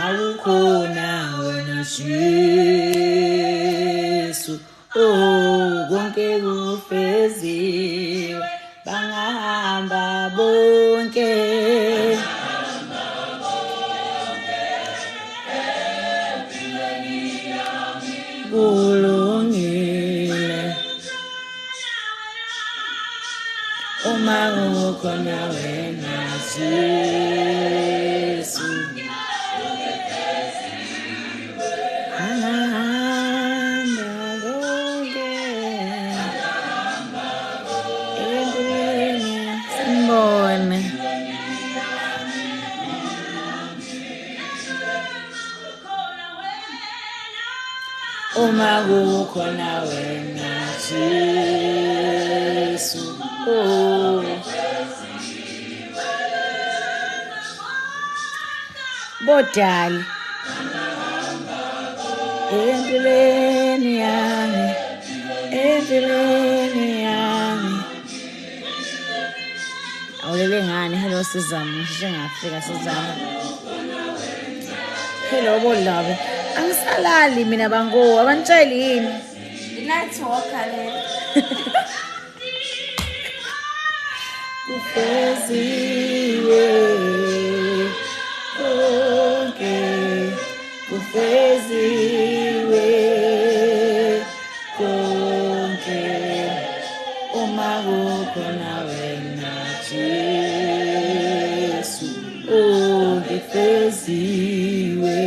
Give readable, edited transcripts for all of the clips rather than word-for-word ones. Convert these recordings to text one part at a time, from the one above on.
awukhona wena Jesu konke kufeziwe bangahamba bonke kulungile uma ukhona wena Jesu uma kukhona wena Jesu bodali empilweni yami awulele ngani hello Sizama ngafika Sizama hello bodlabe angisalali mina bango abantsheli yini night walker le kufeziwe konke kufeziwe konke uma kukhona wena Jesu kufeziwe.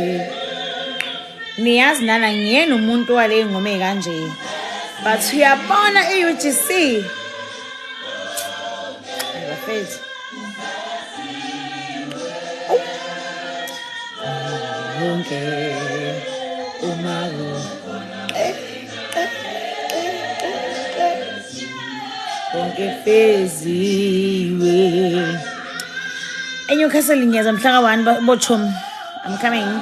Niyazi nana ngiyena umuntu wale ngome kanje but uyabona iUGC ayafezi konke uma konke feziwe eNewcastle ngiyaza mhla ka1 bochum I'm coming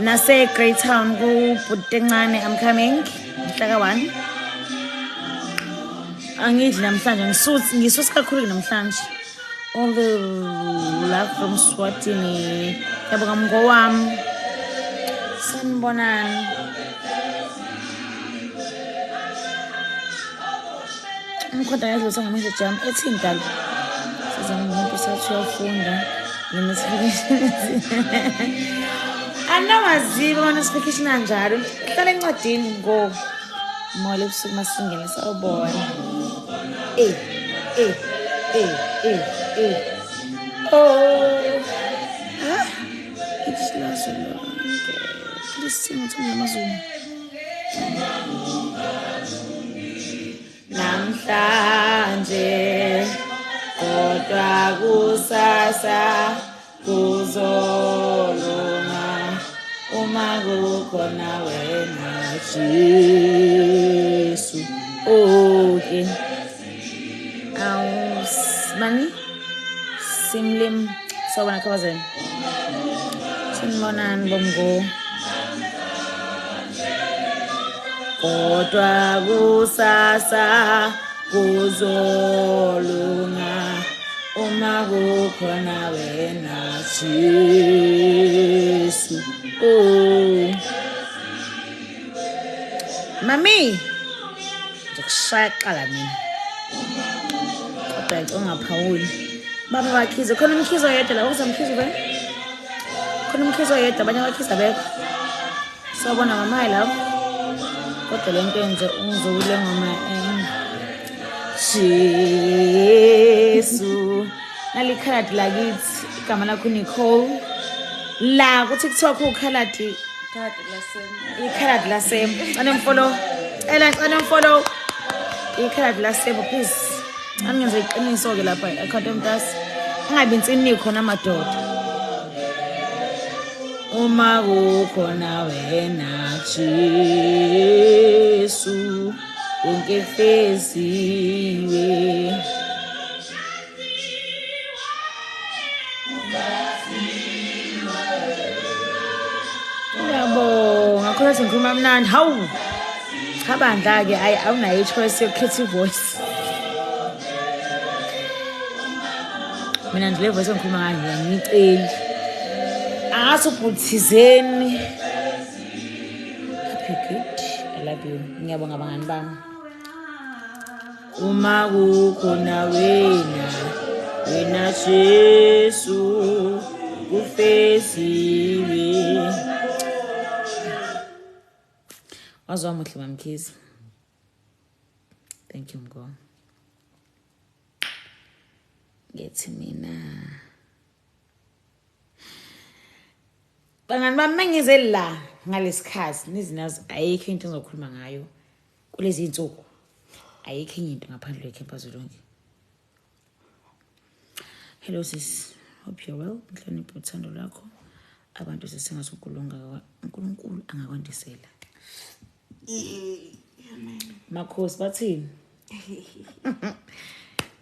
nase Great Town ku Butencane I'm coming mhla ka1 angidli namhlanje ngisusi kakhulu namhlanje all the love from Swatini yabo kamgo wami sanibonani umkhonto ngedlusa ngamanje jam ethi indalo sizangimuntu sathi uyafunda Anamaziba wanesification kanjalo hlala encwadini ngo mole busuku masingene sawubona it's last long please sing to me amazulu namhlanje kodwa kusasa kuzolunga uma kukhona wena Jesu okay mani simlim sawubona khawazeni sinibonani bomgo kodwa kusasa kuzolunga uma kukhona wena Jesu mami ngizokushaya qala mina kodwa ungaphawuli baba bakhize khona umkhizo yedwa la uzamkhizo be khona umkhizo yedwa abanye abakhiza bekho sawubona mama I love kodwa lento yenze ungizowule ngoma Jesu nalikhaladi lakithi igama lakho Nicole la ku TikTok ukhaladi ikhaladi lasembo anemfollow anemfollow ikhaladi lasembo please angenze iqiniso ke lapha account yomntasi angabi insini khona amadoda uma kukhona wena Jesu konke feziwe yabo ngakho sengikhuluma mnandi hawu abandla ke awunayo ichoice yokukhetha ivoice mina ndile voice engikhuluma ngayo ngiceli Asubhuthizeni. Happy good. I love you. Ngiyabonga bangani bami. Uma kukhona wena Jesu kufesiwe. Wazwa muhle mamkhizi. Thank you mgo. Ngethi mina. Bangani bami mengize la ngalesikhathi nizinazi ayikho into engizokhuluma ngayo kulezi insuku. Ayikho into ngaphandle kwecampus lonke. Hello sis, hope you're well. Ngihlonipha uthando lakho. Abantu sesingasokulunga uNkulunkulu angakwandisela. Amen. Makhosi bathini?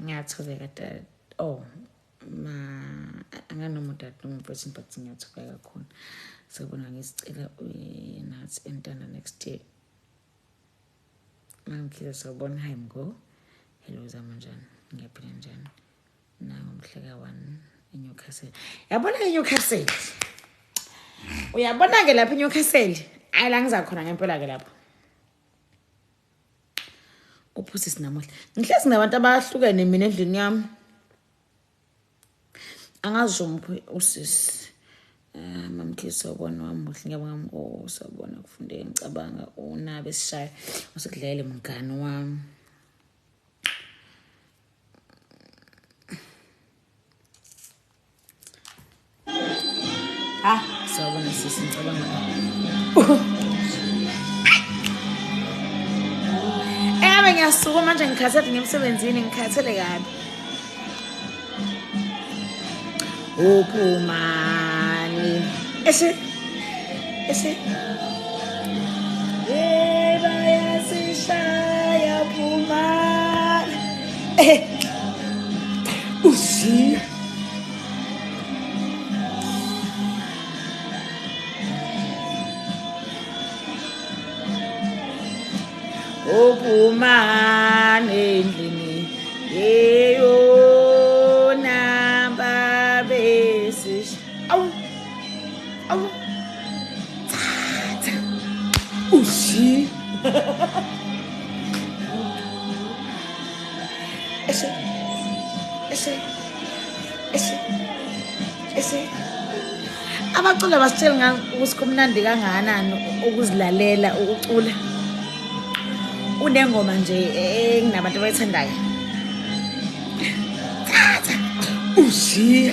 Ngiyathokozela dad. Oh, anganoma dad noma person but ngiyathokozela kakhulu. Sabona ngisicela nathi entanda next year. Mamkhize sabona hi mgo. Hello zamanjani? Ngiyaphila njani? Nangomhlaka 1 eNewcastle. Yabona eNewcastle. Uyabona ke lapha eNewcastle? Ayi la ngizakhona ngempela ke lapha. Uphusisi namuhla. Ngihlezi nabantu abahlukene mina endlini yami. Angazi umphi usisi. Mamkhize sobona wamuhle ngiyabonga sobona kufunde ngicabanga unabe esishaya usekudlele mngani wami. Sobona sisi ngicabanga. Ngabe ngiyasuka manje ngikhathele ngemsebenzini ngikhathele kabi. Uphumani. Ese. Eba yasishaya phumani. Usi. Uphumani endlini. Ushi. Ese. Abacula basitshela ukuthi kumnandi kangakanani ukuzilalela ukucula. Unengoma nje enginabantu abayithandayo. Ushi.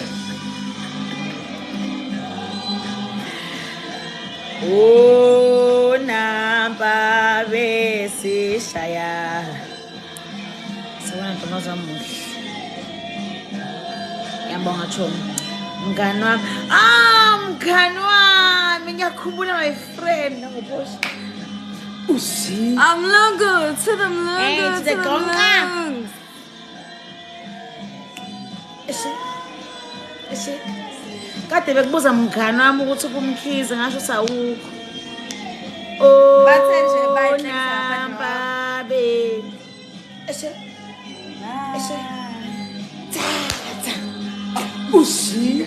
Oh namba besishaya. Sibona ntomazi wamuhle. Ngiyabonga Chomi. Mngani wami. Mngani wami ngiyakhumbula my friend ngobosha. Usi. I'm lungu to the lungu to the gonga. Ese. Kade bekubuza mngani wami ukuthi kumkhize ngasho sawukho. Oh. Bathe nje bayithengisa babe. Ese. Usi.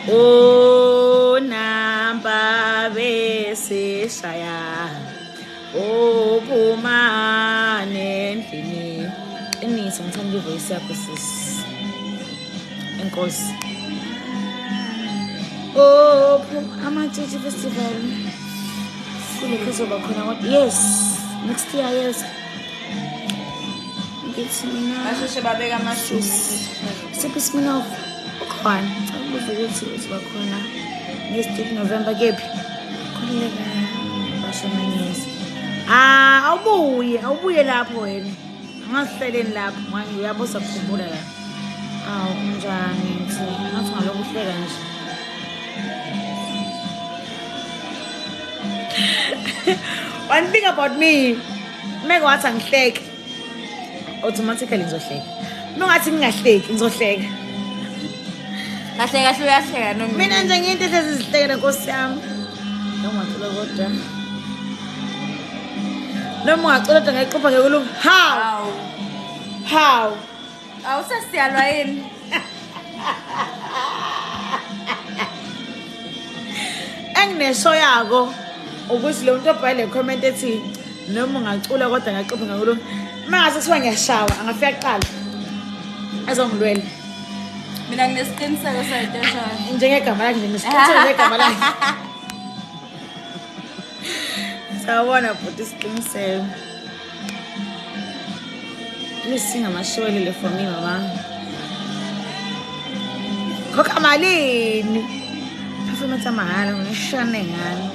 Oh namba besishaya. Oh phumane endlini. Enisa ngithanda ivoice yakho sis. Enkosi. Oh amatshetshi festival. Kuzoba khona what? Yes. Next year yes. Ngithi mina. Basheshe babeka amashuzi. Siphi Smirnoff? Ukhona. Ukuze ukuthi uzoba khona next November kephi? Khuleka basho manyezi. Awubuye lapho wena. Angahleleni lapho manje uyabosa ukukhumbula la. Unjani ngithi ngathi ngaloku uhleka nje. One thing about me, mega wathi angihleki automatically ngizohleka. Nongathi ngingahleki ngizohleka. Kahle uyahleka noma. Mina nje ngiyinto ezihlekela Nkosi yami. Ngicula kodwa. Noma ungacula kodwa ngayixoxa ngekulungu. How? Awusasiyalwa yini? neshow yako ukuthi lo muntu obhayile comment ethi noma ungacula kodwa ngaqopha ngakulo mase kuthiwa ngiyashawa angafika kuqala azongilwela mina nginesiqiniseko sayitesha njengegama lakhe njengesicelo segama lakhe sawubona futhi isiqiniseko lisinga mashowelele for me mama khokha malini performance amahala ngishane ngani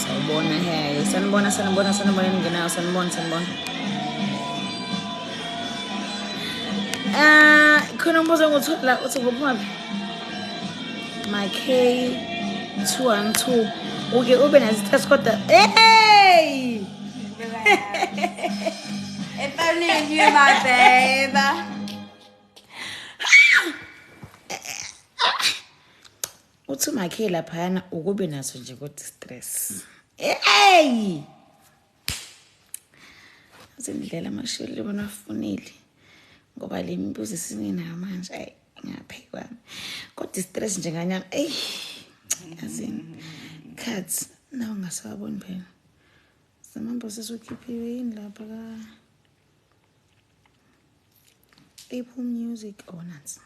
sawubona hey sanibona ningenayo sanibona khona umbuzo nguthola uthi ngophuma my K212 uke ube nazi-stress kodwa hey If only you knew my babe. uthi makhe laphayana ukube naso nje kodwa stress hey asindlela amashili bona afunile ngoba le mibuzo sininayo manje ayi ngaphekwa kodwa stress nje nganyama yazini cuts nawo ngasaboni phela samambo sesukhiphiwe yini lapha ka Apple Music nansi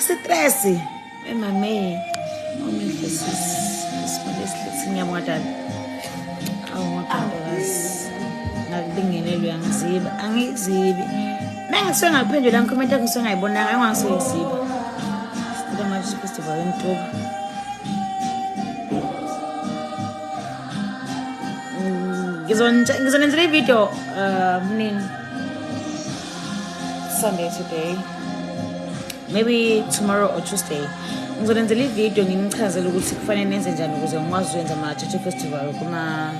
stress emame ngiyamwadala awumadalazi ngakubingelelwe angiziba angizibi mangisuke ngaphendula ngicomment ngisuke ngayibonanga angisuke ngiziba sicela manje festival eNtoba ngizonenzela ivideo nini Sunday today maybe tomorrow or Tuesday ngizonenzela ivideo nginichazela ukuthi kufanele nenze njani ukuze ngikwazi ukwenza ama-church festival kuma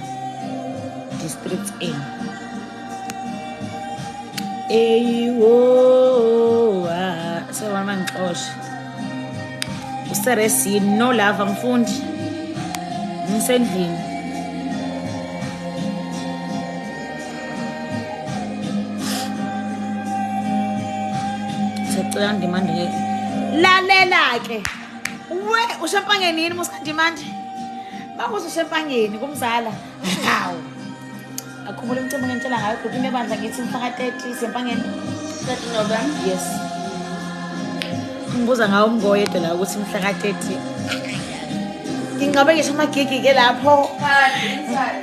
districts sewama ngixoshe useresi no love angifundi ngisendlini sicela ndimande lalela ke we ushampangeni yini musikandimande bakuze ushampangeni kumzala hawu akhumbula umcimbi ngentshela ngayo group nebandla ngithi mhla ka-30 sempangeni 30 November. yes ngibuza ngawo umngoyedwa la ukuthi mhla ka-30 ngingabe ngisho amagigi ke lapho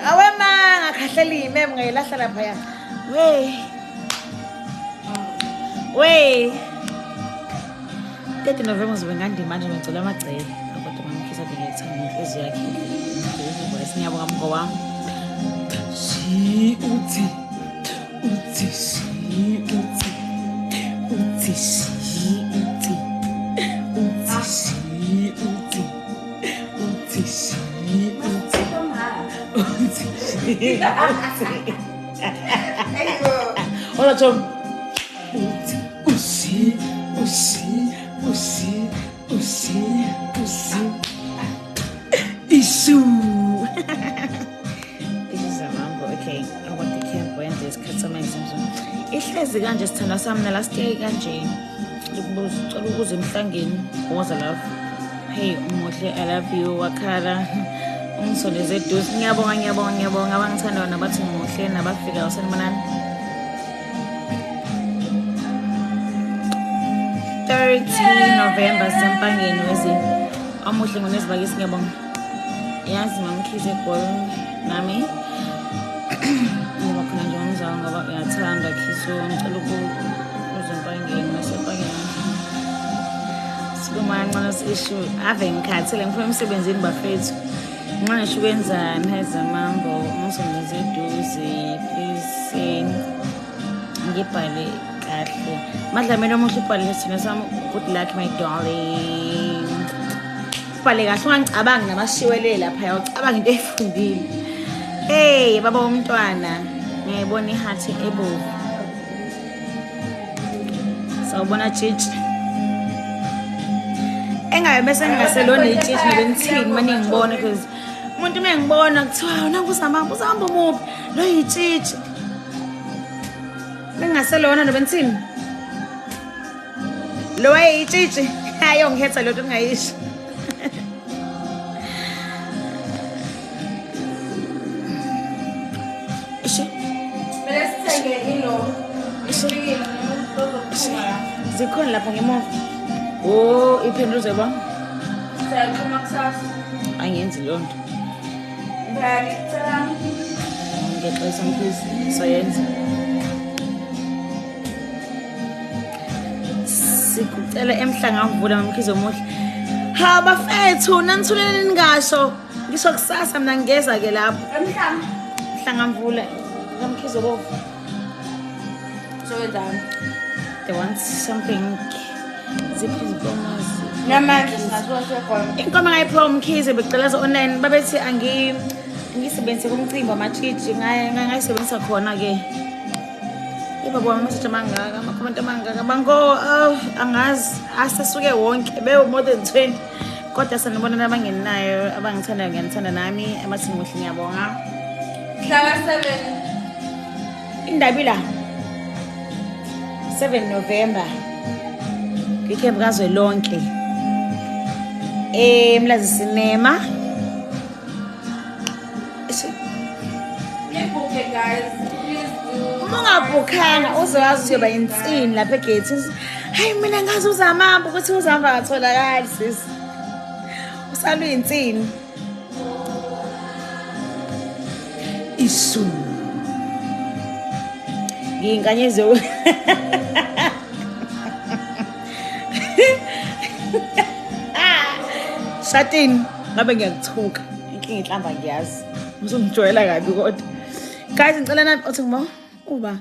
awe ma ngakhahlela iy'meme ngayilahla laphaya we 30 November ngizobe ngandimanje ngicela amagceke kodwa ngamkhisa ngiyethanda inhliziyo yakhe ngiyabonga mngo wami uthi hola Tom usi isu okay I want the camp when this customize ihlezi kanje sithanda sami nala stay kanje ukubuza ucela ukuze emhlangeni woza lapho hey umuhle I love you wakhala ungisondeze eduze ngiyabonga abangithanda nabathi umuhle nabafika usanibonani 30 November sempangeni wezi amuhle ngonezibakisi ngiyabonga yazi mamkhize egoli nami ngoba khona nje umzalo ngoba uyathanda khiso ngicela ukuzempangeni nasempangeni sikumanqana sisho ave ngikhathele ngifuna emsebenzini bafethu nxa ngisho kwenzani hazamambo ngisondeze eduze please ngibhale kahle madlamela omuhle ubhale sithina sami good luck my darling ubhale kahle ungangicabangi namashiwelele lapha uyacabanga into eyifundile hey baba womntwana ngiyayibona ihathi ebovu sawubona tshitshi engabe bese ngingaselona itshitshi nabemthini manje ngibona because umuntu mengibona kuthiwa nangu uzahamba umuphi lo yitshitshi bengaselona nobensini lo wayitshitshi ayongikhetha lo nto ungayisho. Zikhona lapha ngemuva. Oh, iphendula uzeba. Siyaphuma kusasa. Angenzi leyo nto. Ngiyacela. Ngiyexolisa mkhizi, soyenza. Sikucela emhlangavula mamkhizi omuhle. Ha bafethu nanithulele ningasho. Ngisho kusasa mina ngeza ke lapho. Emhlangavula mamkhizi obovu. So done. They want something. Ziphi izinkomo? Namanje singaziwashe khona. Inkomo ngayiphiwa umkhize becela online babethi angisebenzise kumcimbi wamatshiji ngayisebenzisa khona ke. Ibaba wamesseje mangaka ama-comment amangaka bango angazi asasuke wonke more than 20 kodwa sanibona nabangenayo abangithandayo ngiyanithanda nami abathi muhle ngiyabonga. Mhla 7 Indabila 7 November ngikhembe kazwe lonke Mlazi Cinema. Ngibuke guys. Please do. Ungabhukhanga uzoyazi uyoba insini lapha egate. Hayi mina ngazi uzamamba ukuthi uzamba atholakali sis. Usalu insini. Isu. Nginkanyezo. Shatin ngabe ngiyakuthuka inkinga inhlamba ngiyazi uzongijwayela kabi kodwa guys ngicela nami othi ngimo uba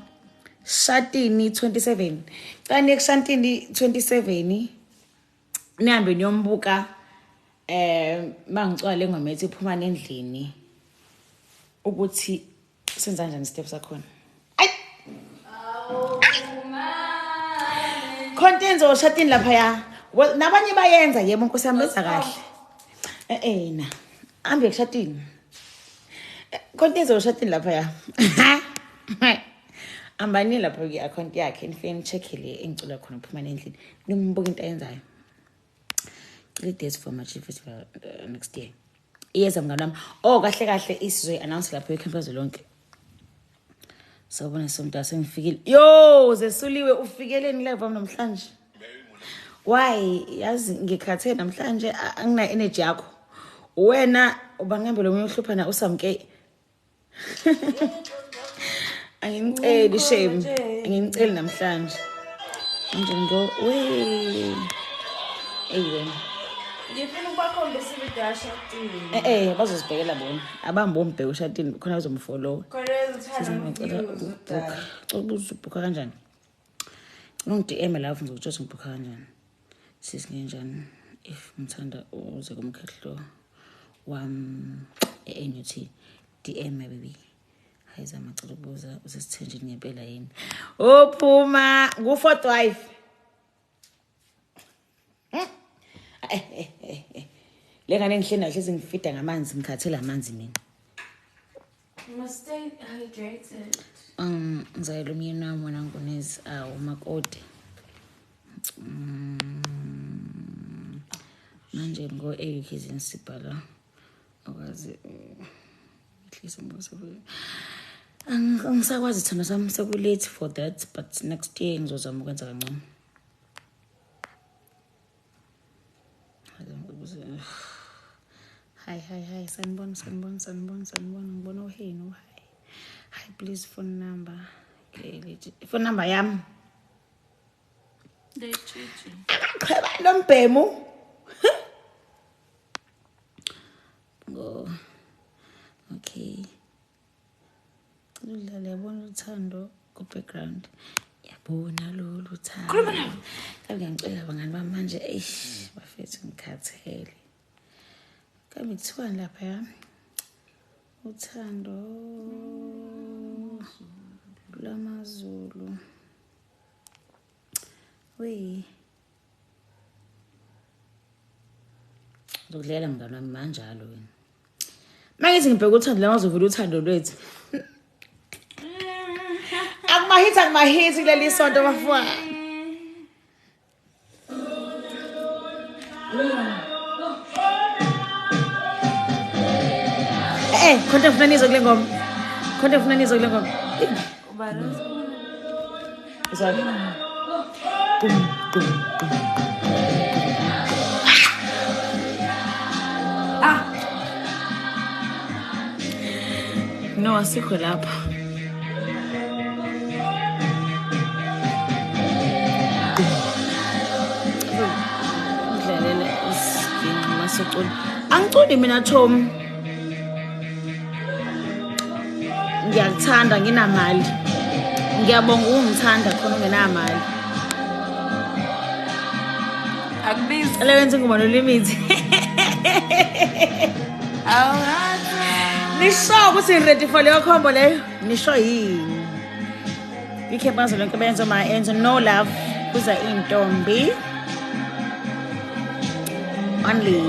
Shatini 27 kanti kuShatini 27 nihambe niyombuka mangicwale ngoma ethi iphuma endlini ukuthi senza kanjani step sakhona ay content o Shatini lapha ya nabanye bayenza yebo nkosi yami benza kahle na ambe kushatini content o Shatini lapha ya ambani lapho ke account yakhe nifeni check le engicula khona uphuma endlini nimbuka into ayenzayo 3 days for my chief festival next year iyeza mngani wami kahle kahle isizoyi announce lapho ecampus lonke sawubona somntu sengifikile yo zesuliwe ufikeleni live wami namhlanje why yazi ngikhathe namhlanje angina energy yakho wena ubangambe lo munye uhlupha na usamke angimceli shame angimceli namhlanje nje ngo we wena ngifuna ukubakhombisa video yaShatini bazozibhekela bona abambe umbheke uShatini khona bazomfollow ngicela ubukha kanjani ngidm la ufuna ukuthi ngibukha kanjani sisingenjani if ngithanda uze kumkhehlo wam eNUT DM baby hayiza macela ukubuza usesithenjini ngempela yini ophuma ngu4th wife lengane ngihlenda hlezi ngifida ngamanzi ngikhathela amanzi mina You must stay hydrated. ngizayela umyeni wami wena ngonezi umakoti manje ngo-8 sibhala okwazi ihlisa mbuso angisakwazi thina sami sekulate for that but next year ngizozama ukwenza kancane hi sanibona ngibona uheni hi please phone number phone number yami They treat you. Khaba lombhemu go okay udlala yabona uthando ku background yabona lo uthando Khuluma nawe kabe ngicela bangani bami manje bafethu ngikhathele kabe kuthiwa lapha ya uthando lamaZulu we ngidlela mngani wami manjalo wena mangithi ngibheka uthando lamaZulu uthando lwethu akumahithi kuleli sonto bafana Khona ufuna nizwe kule ngoma. Khona ufuna nizwe kule ngoma. Sorry. No, asikho lapha. Udlalela isigini masicula. Angiculi mina Tom. Ngiyakuthanda nginamali. Ngiyabonga ungithanda khona ungenamali. Akubizi. Lewenza ingoma no limit. Nisho ukuthi ready for leyo combo leyo. Nisho yini? Ikhebazo lonke benzo ma enzo no love kuza intombi. Only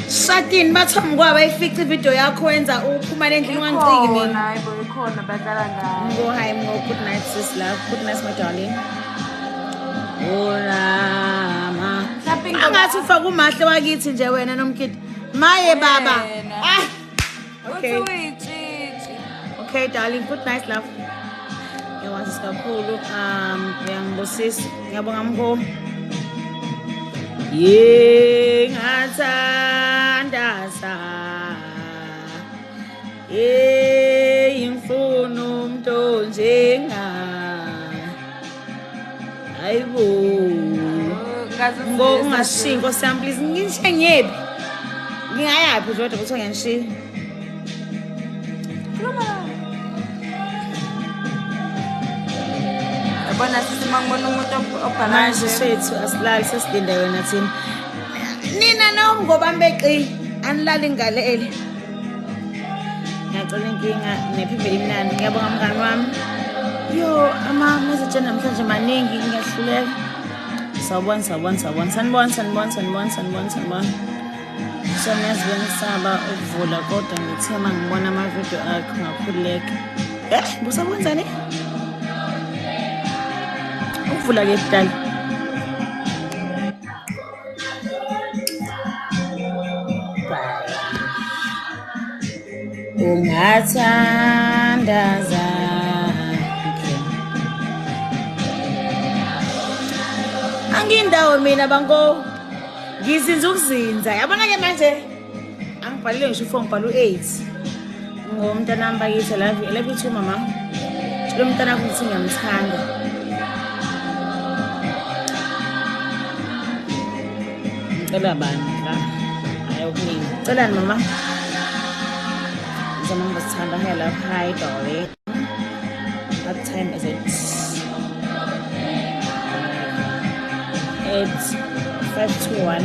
Shatin bathom kwaba ifixe video yakho wenza uphuma endlini ungangiciki mina. Hayibo ikhona badlala ngayo. Go hi mo good night sis love. Good night my darling. Olama. Angathi ufaka umahle wakithi nje wena nomkhithi. Maye baba. Okay. Okay darling, good night love. Yawazi kakhulu uyangibosisa. Ngiyabonga mko. Ngathandaza. Ngifuna umuntu njenga. Hayibo. Ngo ungashingo sami please ngisho nyebi. Ngiyaphi kodwa ukuthi ngiyanishiya. Yabona sisi mangibona umuntu obhala Manje sethu asilali sesilinde wena thina. Nina nomngoba mbeqi anilali ngalele. Ngiyacela inkinga nephimbe imnandi ngiyabonga mngani wami. Yo message namhlanje maningi ngiyahluleka. Sawubona. So ngiyazibona ukuvula kodwa ngithema ngibona ama-video akho ngakhululeka. Busabonzani? Ukuvula ke kudala. Ungathandaza. Angindawo mina bango. Ngizinza ukuzinza. Yabona ke manje angibhalile ngisho ifoni ngibhala u8. Ngomntana namba yithi love you too mama. Lo mntana ukuthi ngiyamthanda. Ngicela bani la? Ayokuningi. Celani mama? Zama ngizithanda hello hi darling. What time is it? It's 5:21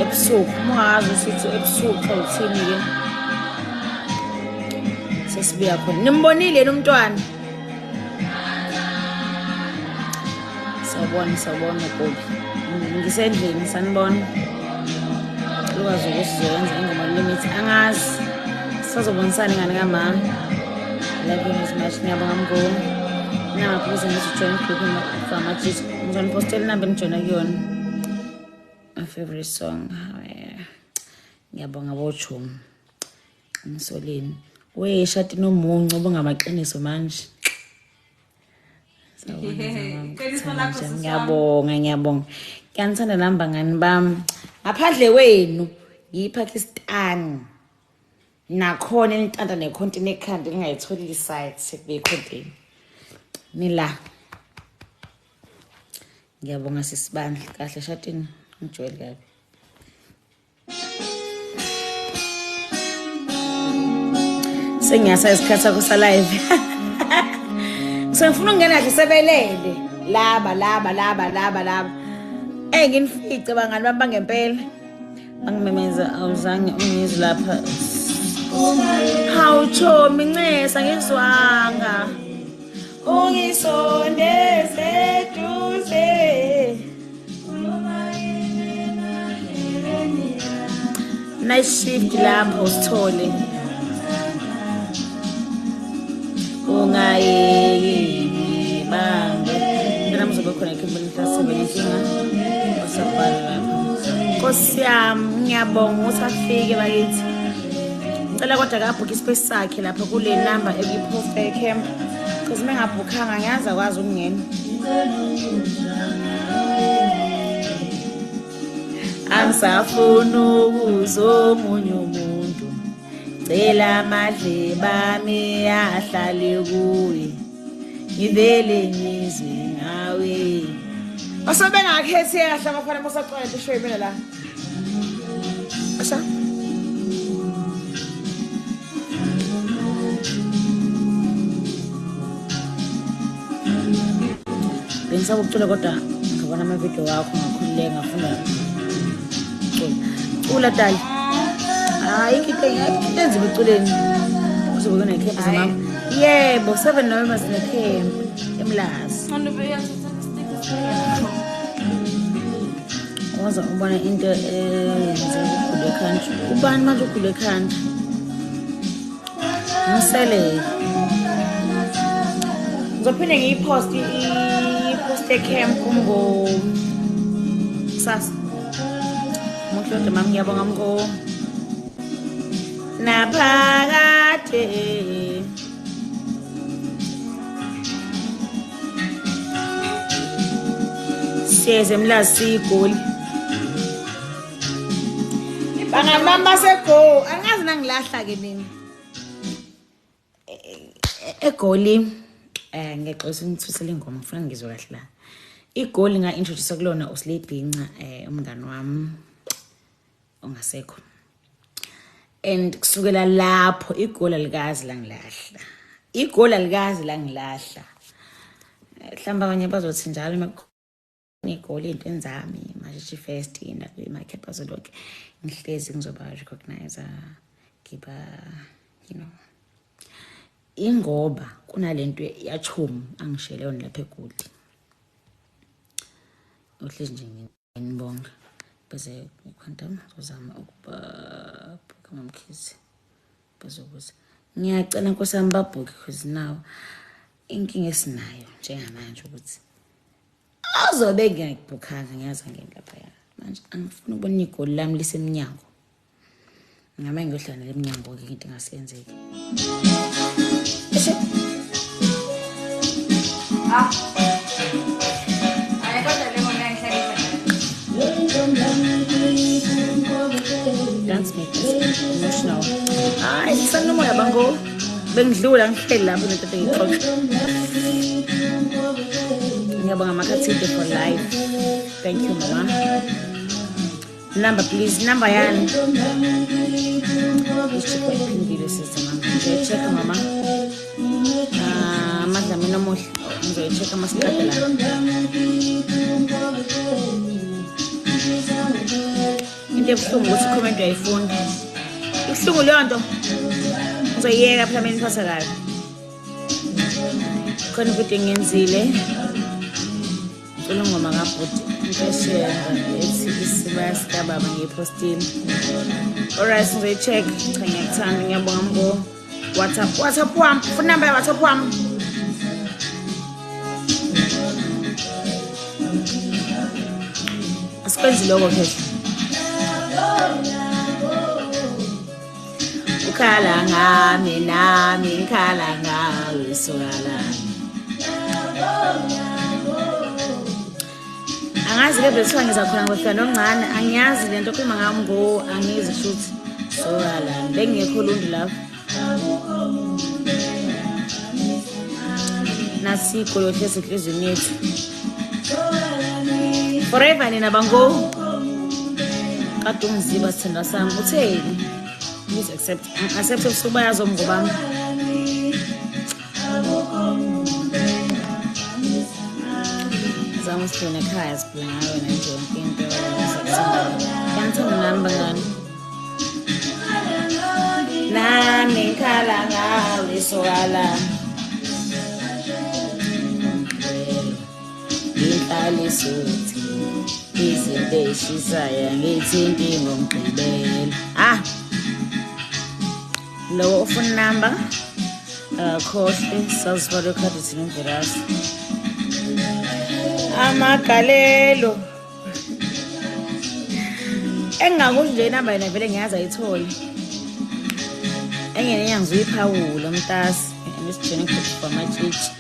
ebusuku mungazi ukuthi ebusuku awuthini ke sesibuya khona nimbonile nomntwana sawubona gogo ngisendlini sanibona ukwazi ukusizenza ingoma limit angazi sizobonisana ngane kamama love you so much ngiyabonga mngoma ngaphuza ngijoin group ngama just ngizonipostela number ngijoina kuyona my favorite song ngiyabonga bochum umsoleni weshati nomuncu obungamaqiniso manje ngiyabonga ngiyanithanda namba ngani bami ngaphandle wenu yiPakistan nakhona enitanda necontent ekhanda ngingayitholi isite sekube content nila ngiyabonga sisibandla kahle shatini ngijwayele kabi sengiyasa isikhatha kusa live sengifuna ukungena kahle sebelele laba nginifice bangani bami bangempela bangimemeza awuzange ungizwe lapha hawuchomi ncesa ngizwanga ungisondeze duze nice shift lapho sithole ungayeki bange Inkinga usabhala lapha. Nkosi yami ngiyabonga ukuthi afike bakithi. Ngicela kodwa akabhukhe ispace sakhe lapha kule number ekuyiposta camp. Because mengabhukhanga ngiyazi akwazi ukungena. Angisafuna ukuzomunye umuntu. Cela amadlebe ami ahlale kuye. Ngivele ngizwe ngawe. Asebengakhethi kahle abafana mosaqala ishow mina la. Asha. Bengisaba ukucula kodwa ngabona ama video wakho ngakhululeka ngafuna ucula dali. Hayi ikitenzi beculeni. Uzobe kunecamp zamama. Yebo 7 November sinecamp eMlazi. Waza ubona into yenze ukule country. Ubani manje ukule country? Ngisele. Ngizophinde ngiyipost camp ngo sasa. Muhlode mami ngiyabonga mko. Naphakade. Siyeze eMlazi igoli. Bangamama sego angazi nangilahla ke mina. Egoli ngexoxa ngithusela ingoma ngifuna ngizwe kahle la. Igoli nga introduce kulona uSlebhinca umngani wami ongasekho. And kusukela lapho igoli alikazi langilahla. Igoli alikazi langilahla. Mhlamba abanye bazothi njalo igoli into enzami manje first indaba emarket bazoloke ngihlezi ngizoba recognize kiba ingoba kunalento yachomi angishele yona lapha eGoli. Uhlezi nje ngibonga bese ukhantama uzama ukuba kama mkhizi bazokuza. Ngiyacela Nkosi yami babhuke because now inkinga esinayo njengamanje ukuthi azobe ngiyibhukhanga ngiyazi ngene lapha ya. Manje angifuni ukubona igoli lami lisemnyango. Ngama ngiyohlala lemnyango ke into engasenzeki. Dance me emotional. Sisanomoya bango bengidlula ngihleli lapho nento engixoxa. Ngiyabonga Makhathide for life. Thank you mama. Number please, number yan. Check my video system mama. Check mama. Madla mina mohle. Ngizocheck amasikade la. Into ebuhlungu ukuthi comment uyayifunda. Ibuhlungu leyo nto. Ngizoyeka phela mina ngiphatha kabi. Khona ukuthi ngenzile. Ngicela ngoma kabhuti. Ngishare isibaya sika baba ngiyipostile. Alright, ngizocheck. Cha ngiyakuthanda ngiyabonga mbo. WhatsApp wami. Phone number ya WhatsApp wami. Asikwenzi lokho phela. Ukhala ngami nami ngikhala ngawe sokala. Angazi ke bese ngizakhona ngofika noncane angiyazi lento khuluma ngami ngo angizi futhi sokala bengekho lundi lapho. Nasiko yohlezi enhlizweni yethu. Forever nina bango. Kade ungiziba sithanda sami utheni? Please accept usubaya zomngobami. Zama sifuna ekhaya sibheka ngawe nje yonke into ngiyangithanda number ngani. Nami ngikhala ngawe sokala. Ngihlale suthi izinto eshisaya ngithinti ngomgqibelo. Low phone number khohle sazibalo card sinomvelasi. Amagalelo. Engakusho nje inamba yena vele ngiyazi ayithole. Engene ngiyaziphawula umtasi nesijene futhi kwamatshitshi.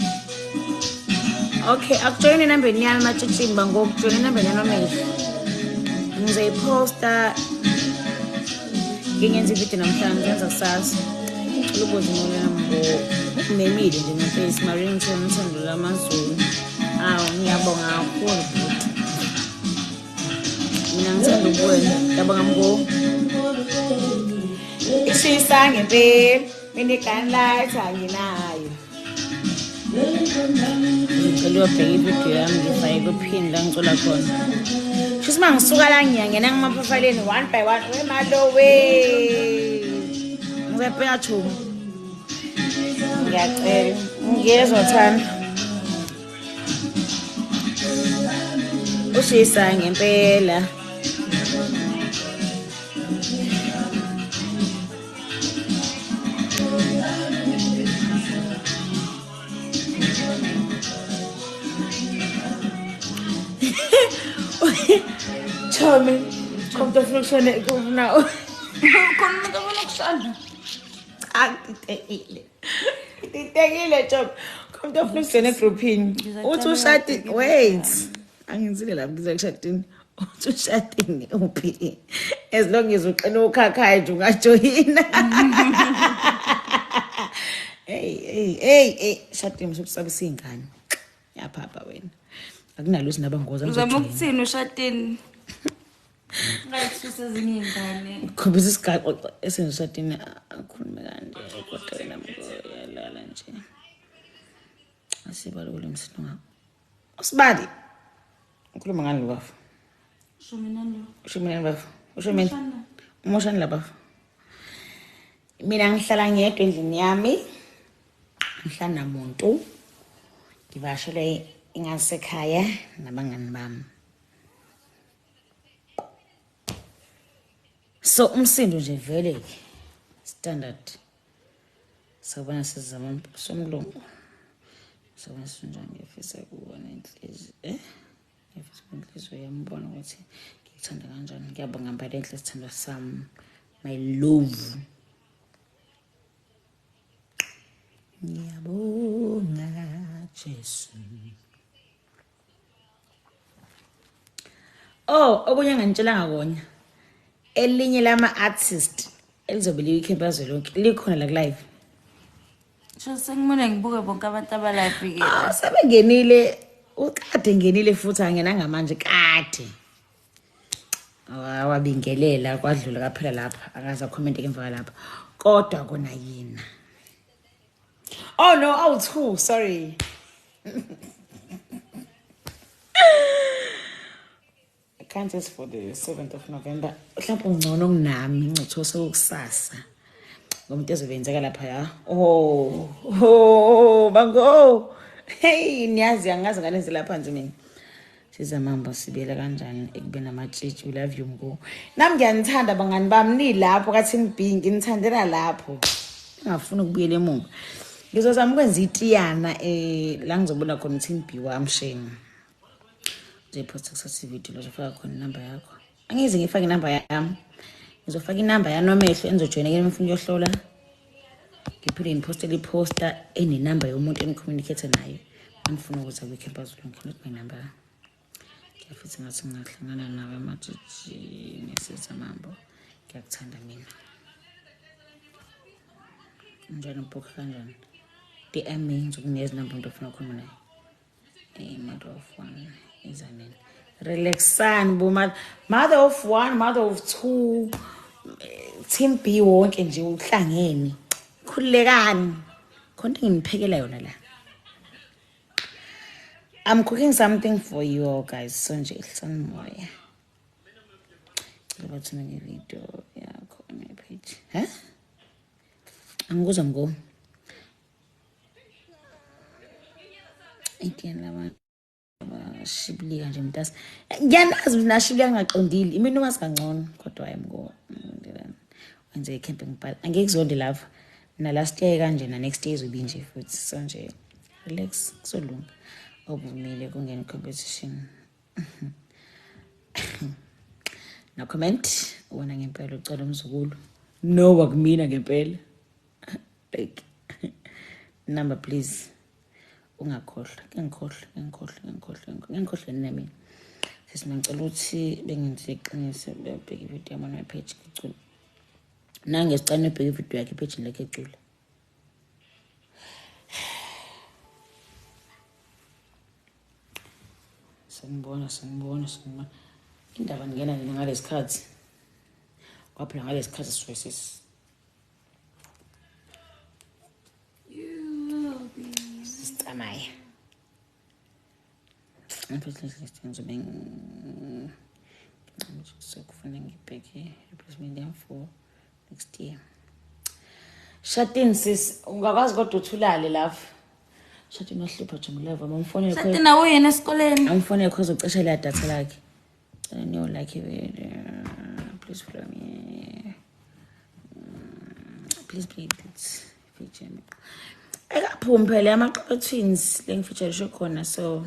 Okay, akujoyine enambeni yami matshitshini bangokujoyina enambeni yanomehlo. Ngizoyiposta. Ngenza ividiyo namhlanje ngenza kusasa. Lubuzi ngolana memile nje ngeface Marington Thando lamaZulu. Awu ngiyabonga kakhulu futhi. Mina ngithanda ukuwena, ngiyabonga mbo. Ishisa ngempela, mina igunlight anginayo. Ngicela ubheke ividiyo yami ngifake kuphini la ngicula khona. Shisa mangisuka la ngiyangena ngamaprofileni one by one wemalowe. Ngizabheka thumu. Ngiyacela, ngiyezwa thanda. Ushisa ngempela. Chomi, kommt auf noch schon nicht genau. Khona umuntu ofuna ukushana. Titekile Chom. Kommt auf noch schon groupini. Uthi ushadi wait. Angizile lapho ngizokushadini. Uthi ushadini uphi. As long as uqina ukhakhaya nje ungajoyina. Hey, shadini sokusabisa ingane. Yaphapha wena. Akunalo sinaba ngoza Uzama ukuthini ushadini? Ngayithuse ezinye ingane. Khombisa isigaqo esenzishadini akhulume kanje kodwa wena mngoyalala nje. Asibalule msinga. Usibali. Ukhuluma ngani bafu? Shumina bafu. Ushumina. Umoshani la bafu. Mina ngihlala ngedwa endlini yami. Ngihlala namuntu. Ngivashele ingasekhaya nabangani bami. So umsindo nje vele standard. Sabona sizama somlungu. Sabona sinjani ngifisa kubona inhliziyo ngifisa inhliziyo yambona ukuthi ngikuthanda kanjani. Ngiyabonga ngempela enhle sithando sami. My love. Ngiyabonga Jesu. Oh, okunye ngantshela ngakonya. Elinye lama artist elizobe liyikhempa lonke likhona la live. So sengimone ngibuke bonke abantu abalive ke. Sebengenile ukade ngenile futhi angena ngamanje kade. Awabingelela kwadlula kaphela lapha akaza comment emva lapha. Kodwa kona yina. Oh no, two, sorry. Contest for the 7th of November. Mhlawumbe ungcono kunami ngicotho sokusasa. Ngomuntu ezobenzeka lapha ya. Bango. Hey, niyazi angazi nganenze lapha nje mina. Sizamamba sibela kanjani ekubena amatshitshi we love you ngo. Nami ngiyanithanda bangani bami ni lapho kathi ngibhingi nithandela lapho. Ngafuna ukubuyela emuva. Ngizozama ukwenza itiyana la ngizobona khona uThimbi wami shame. Ngizoposta kusathi video lozofaka khona inamba yakho. Angize ngifake inamba yami. Ngizofaka inamba yanomehlo engizojoyina ke mfuna yohlola. Ngiphinde ngipostele iposta enenamba yomuntu engicommunicate naye. Ngifuna ukuthi akuyikhempa lonke not my number. Ngiyafisa ngathi ngingahlangana nawe amatshitshi nesizamambo. Ngiyakuthanda mina. Njalo mpokha kanjani? DM me ngizokunikeza inamba umuntu ofuna ukukhuluma naye. Mother of one is a name. Relaxan boma mother of one, mother of two. Team B wonke nje uhlangene. Khulekani. Khona nginiphekela yona la. I'm cooking something for you all guys. So nje ihlisana moya. Ngicela bathina ngevideo yakho on my page. Angikuzwa ngo. Etiyan lama shiblika nje mntasi. Ngiyanazi mina shiblika ngaqondile. Imini uma sikangcono kodwa ayimgo. Wenze camping party. Angeke kuzonde lapha. Na last year kanje na next year izobe nje futhi. So nje relax kusolunga. obumile kungena competition. No comment. Wona ngempela ucela umzukulu. No wakumina ngempela. Like number please. Ungakhohlwa. Ngikhohlwa nami. Sesingicela ukuthi bengenze iqiniso bebheke ivideo yami on page ecula. Nange sicane ubheke ivideo yakhe page lakhe ecula. Sanibona. Indaba ngena ngalesikhathi. Kwaphela ngalesikhathi siwesisi. Sistamaya. Sokufuna ngibheke replacement yam for next year. Shatin sis, ungakwazi kodwa uthulale lapha. Shatin wahlupha jongileva mamfonele Shathi nawe yena esikoleni. Amfonele cause ucesha le data lakhe. No like please follow me. Please feature me. Ekaphumi phela amaqoqo twins lengifeature sho khona so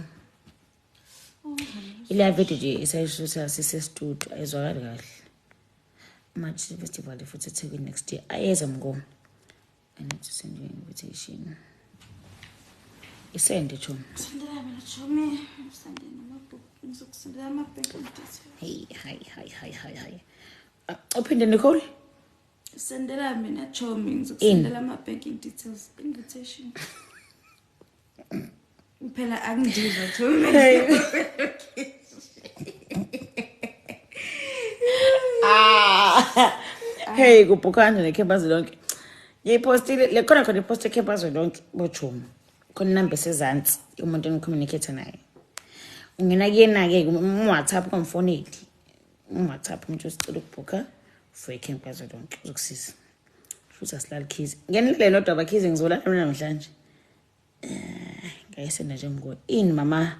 ile video nje isayishusa sise-studio ayizwakali kahle. March festival futhi eThekwini next year. Ayeza mngomo. I need to send you an invitation. Isende chum. Sendela mina chomi. Sendela amabhuku. Ngizokusendela ama-bank details. Hi. Uphinde Nicole? Sendela mina chomi. Ngizokusendela ama-banking details. Invitation. Phela angidizwa chomi. Hey, kuphukanje nekhembazi lonke. Ngiyipostile le khona ipost ekhembazi lonke bochumo. Khona inamba esezantsi umuntu engicommunicate naye. Ungena kuyena ke WhatsApp komfoneli. WhatsApp umuntu usicela ukubhuka for ikhembazi lonke uzokusiza. Futhi asilali keys. Ngenile nodwa abakhizi ngizolala mina namhlanje. Ngayisenda nje mngwe. Ini mama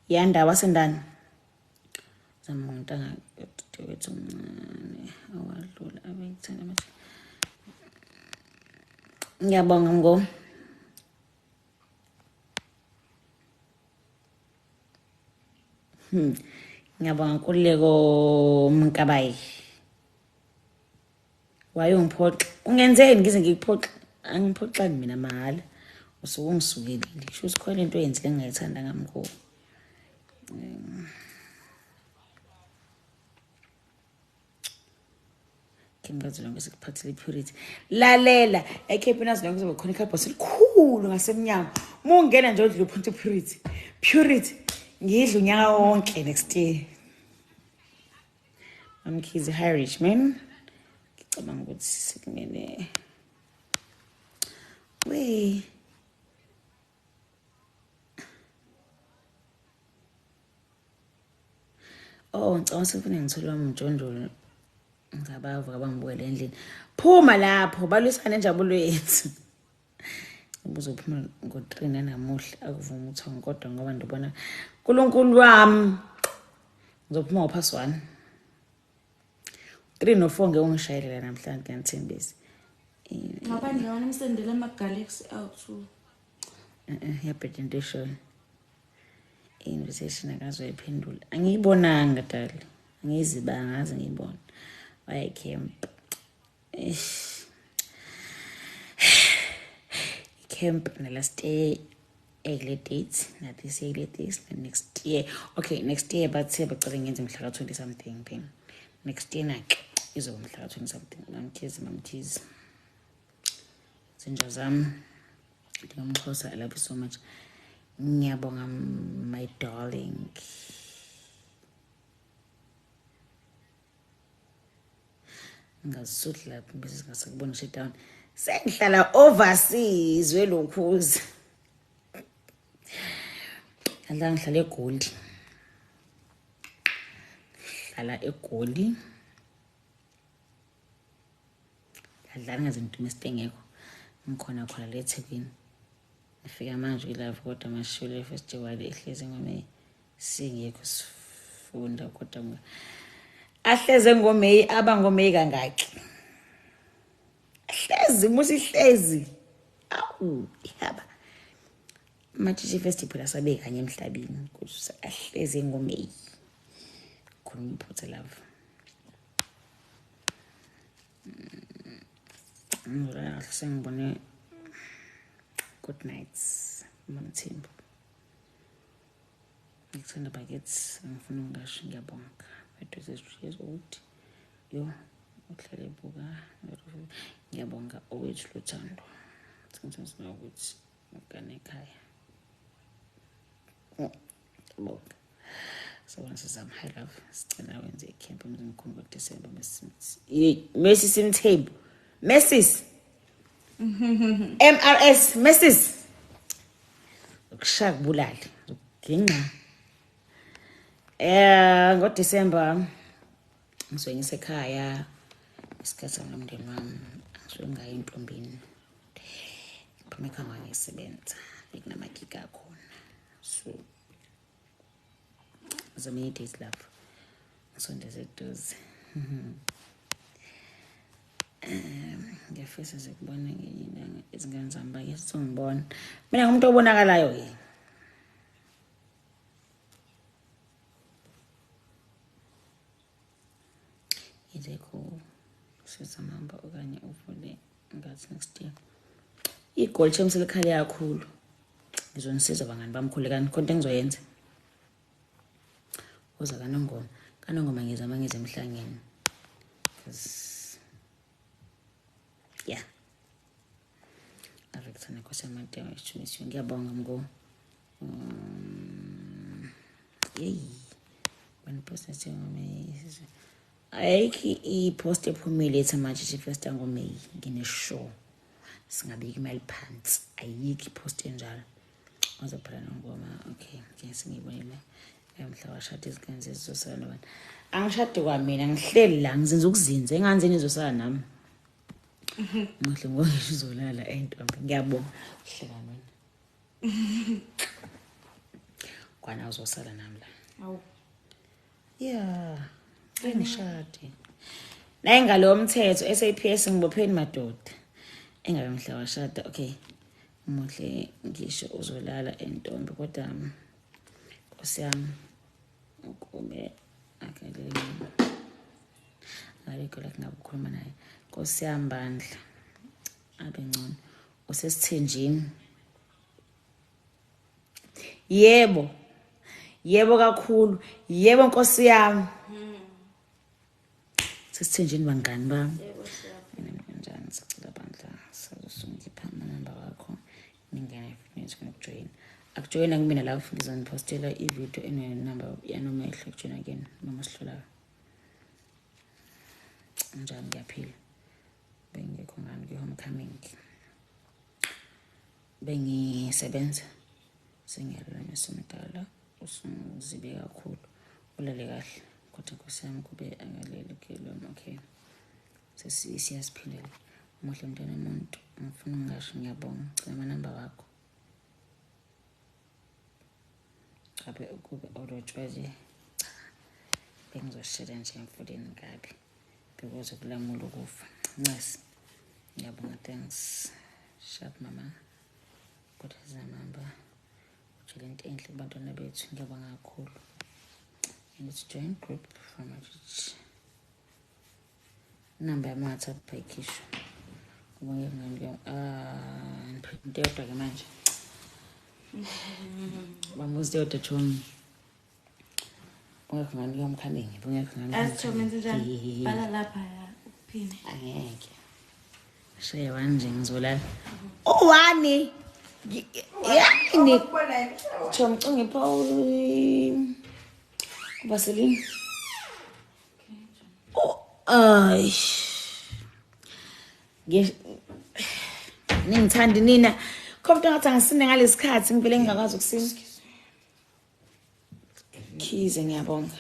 yanda wasendani. Zamuntanga wethu mncane awadlula abeyithanda manje. Ngiyabonga mngo. Ngiyabonga Nkululeko Mkabayi. Wayongiphoxa. Ungenzeni ngize ngikuphoxa? Angiphoxani mina mahala. Usuke ungisukelile. Kusho sikhona into eyenzile engayithanda ngamko. Kembazi lonke sikuphathele purity. Lalela eKepi nazi lonke kuzoba khona ikhapha selikhulu ngasemnyango. Mungena nje odlula uphunta purity. Purity ngidla unyaka wonke next year. Amkhizi high rich man. Ngicabanga ukuthi sikumele we ngicabanga sifuna ngithola umjondolo ngabava abangibukela endlini. Phuma lapho balwisana enjabulo yethu. Ubuzophuma ngo3 namuhla akuvuma uthonga kodwa ngoba ndibona uNkulunkulu wami ngizophuma ngo+1. 3 no4 ngeke ungishayelela namhlanje kanithembisi. Ngaphandle wona umsendela ama-Galaxy out. Ya presentation. Invitation akazoyiphendula. Angiyibonanga dali. Angizibanga ngaze ngiyibona. Why camp? Camp na last year egle dates na this year dates next year. Okay, next year but say bacela ngenze mhla ka20 something then. Next year nak izoba mhla ka20 something. Mamthizi. Zinja zami. Ndingamkhosa I love you so much. Ngiyabonga my darling. Ngazisuthi lapho bese singasakubona shut down. Sengihlala overseas welokhuza. Ngala ngihlala eGoli. Hlala eGoli. Ngala ngazinto mesitengeko. Ngikhona khona le eThekwini. Ngifika manje live kodwa amashule festival ehleze ngoMeyi singekho sifunda kodwa ahleze ngoMeyi aba ngoMeyi kangaki. Hlezi musihlezi. Awu yaba. Mathishi festival asabe kanye emhlabeni kuthi ahleze ngoMeyi khona iphutha love ngizolala kahle sengibone good nights Mthembu ngithanda bakithi ngifuna ungasho ngiyabonga but 3 years old yo uhlale buka ngiyabonga owethu Luthando ngithanda ukuthi ngane ekhaya bonga so sizama high love sicela wenze icamp emzimkhulu ngoDisemba Messi Simthembu Messis MRS Messis ukushaka bulali nginqa ngoDisemba ngizwe ngisekhaya isikhathi nomndeni wami ngizwe ngayi entombini phuma ekhaya ngisebenza bekunamagigi akhona so zamanye days lapho ngisondeze eduze ngiyafisa ukubona ngenyanga izingane zami bake sizongibona mina ngumuntu obonakalayo yini izekho sizamamba okanye uvule ngathi next year igoli champs likhali kakhulu ngizonisiza bangani bamkhulu kani konke engizoyenza uza kanongoma ngizama ngize emhlangeni cuz yeah avekthana kosemante weshumisi ngiyabonga mgo yey when process yami ayiki ipost ephumile ethi manje first ngoMeyi ngine show singabiki imali phansi ayiki ipost enjalo uzophala ngoma okay ngiyasingibonile mhla washada izingane zizosala nabantu angishade kwamina ngihleli la ngizenza ukuzinza enganzeni izosala nami ngihle ngisho uzolala entombi ngiyabonga hleka mina kwana uzosala nami la awu yeah ngishade naye ngalo mthetho SAPS ngibopheni madoda engabe mhla washada okay muhle ngisho uzolala entombi kodwa Nkosi ukube akaleli ngale kungabukhuluma naye Nkosi Bandla abengcono usesithenjini yebo kakhulu yebo Nkosi yami sesithenjini bangani bami njani sicela Bandla sizosungipha amanamba wakho ningene fitness kujoin akujoyina kumina la ngizonipostela ivideo ene number yanomehlo kujoyina again noma sihlolayo njani ngiyaphila bengekho ngani ke homecoming bengisebenza sengiyalana nesomdala usungizibe kakhulu ulale kahle kodwa Nkosi yami kube angaleli kelona okay siyasiphilela umuhle mntwana umuntu ngifuna ngisho ngiyabonga cela amanamba wakho abe ukube olotshwaje bengizoshela nje emfuleni ngabi because ukulamula ukufa nqasi ngiyabonga thanks sharp mama kodwa zamamba ujele into enhle kubantwana bethu ngiyabonga kakhulu let's join group from a church number yamatha phayikhisho kubonge ngani ngiphinde kodwa ke manje bamuzi yodwa John ungekho ngani yomkhaningi ungekho ngani asithomenze njani bala lapha ya ukuphina angeke shaya wanje ngizolala owani yani chomcinge Paul Vaseline ay ningithandi nina kodwa ngathi angisine ngalesikhathi ngivele ngingakwazi ukusina khize ngiyabonga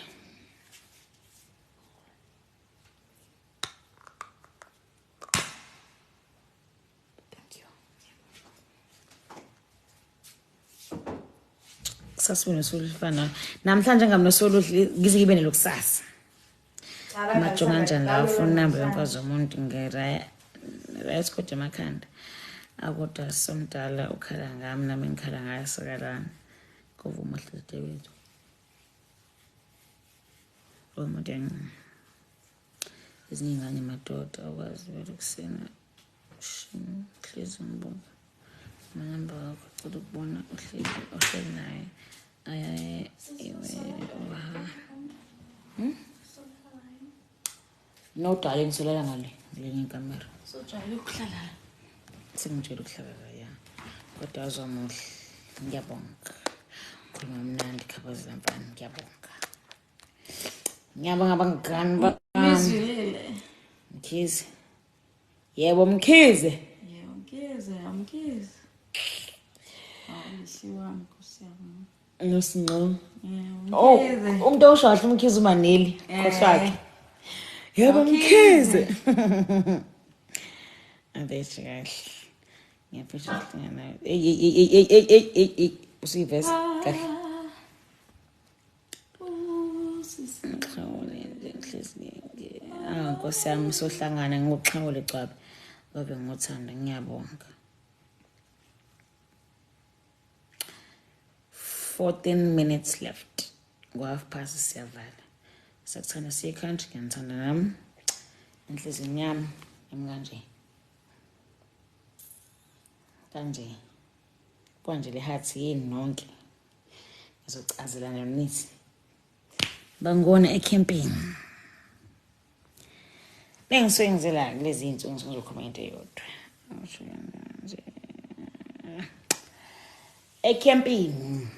thank you sasibona solufana namhlanje ngamnosolo ngize ngibe nelokusasa majonga kanjani la phone number yomfazi womuntu ngeraya right kodwa emakhanda Akodwa somdala ukhala ngami nami ngikhala ngayo sokalana. Kuvuma hlete wethu. Umuntu ezinye ingane madoda akwazi ukukusena hlezi umbuka. Manamba wakho cela ukubona uhleli naye. Ayaye no darling solela ngale ngenkamera. Sojwayele ukuhlala la. Sengijwayele ukuhlala la ya. Kodwa azomuhle. Ngiyabonga. Khuluma mnandi khabazi zamfana ngiyabonga. Ngiyabonga bangani ba. Mizwile. Mkhize. Yebo Mkhize. Yebo Mkhize, Mkhize. Awushiwami kusiyabona. Nosinqo. Yebo Oh, Mkhize. umuntu oshahle Mkhize uManeli. Khohlwakhe. Yebo Mkhize. Abeshe kahle. Ngiyaphisha ngana. Ey. Usivese kahle. Ngixhawule enhliziyweni. Nkosi yami sohlangana ngokuxhawule gcabe. Babe ngothanda ngiyabonga. 14 minutes left. Ngo-half-past siyavala. Sakuthanda siye country ngiyandithanda nami. Enhliziyweni yami emkanje. Kanje. Kwanje le heart yini nonke. Ngizochazelana nithi. Bangona ecamping. Bengisuke ngizela kulezi insuku ngizokhuluma into eyodwa. Ecamping.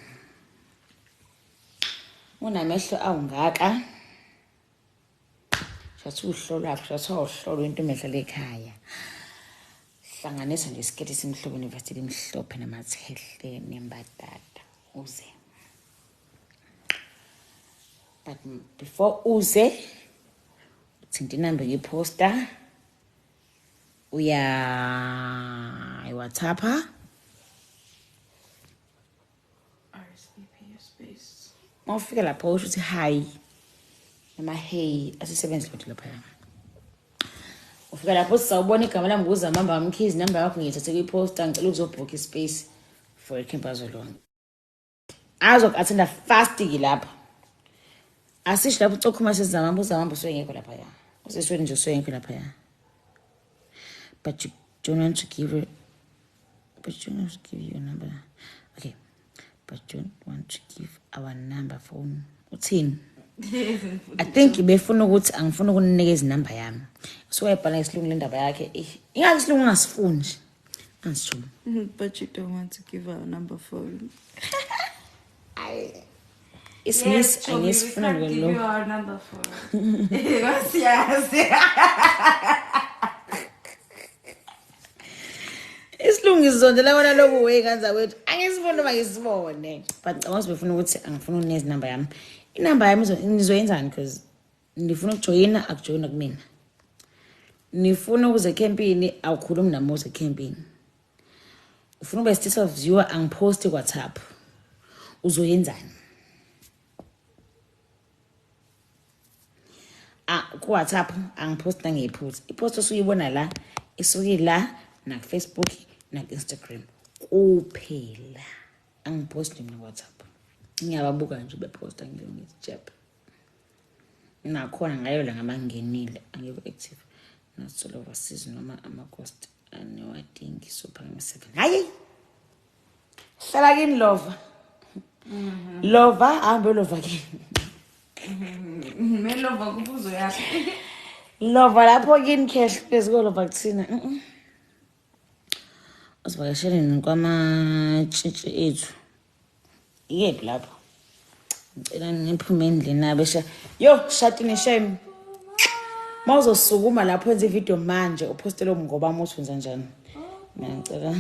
Unamehlo awungaka. Shathi uhlolo lapho, shathi uhlolo into emedlala ekhaya. Hlanganisa nje isiketi simhlobo nevesti limhlophe namathehle nembadada uze. But before uze uthinta inamba ngeposter uya WhatsApp RSVP space. mawufika lapho usho uthi hi noma hey asisebenzi lodwa lapha. Ufika lapho sizawubona igama lami nguzamamba Mkhize number yakho ngiyithathe kwiposter ngicela ukuzobook ispace for icamp azolona. Azoku-attenda fast lapha. Asisho lapho ucokhuma sezamamba uzamamba usengekho lapha ya. Usesweni nje usengekho lapha ya. But you don't want to give your number. Okay. But you don't want to give our number phone. Uthini? I think befuna ukuthi angifuna ukunikeza inamba yami. So wayibhala isilungu le ndaba yakhe. Ingathi isilungu ngasifuni nje. Angisho. But you don't want to give our number phone. Isimiss angisifuna give you lo. our number phone. Yes. Isilungu izondela wona lokho wekanza wethu. Angisifuna ngisibone. But awuzi befuna ukuthi angifuna unikeza inamba yami. Inamba yami nizoyenzani because nifuna ukujoyina akujoyina kumina. Nifuna ukuze campini awukhulumi nami uze campini. Ufuna ube state of viewer angipost WhatsApp. Uzoyenzani? Ku WhatsApp angipost nangephost. Ipost osuyibona la isuke la na Facebook na Instagram. Kuphela. Angipost mina WhatsApp. Ngiyababuka nje beposta ngithi jep. Nakhona ngayo la ngamangenile angeke active. Not solo overseas noma ama-cost anewadingi super 7. Hayi. Hlala kini lova. Lova ahambe lova kini. Melova kubuzo yakho. Lova lapho kini cash phezulu kolova kuthina. Usivakashele kwama-tshitshi ethu. Yephi lapho? Ngicela ngiphume endlini abesha. Yo, shatini shame. Mawuzosukuma lapho wenza ivideo manje upostele umngoba amuthi wenza njani? Mina ngicela.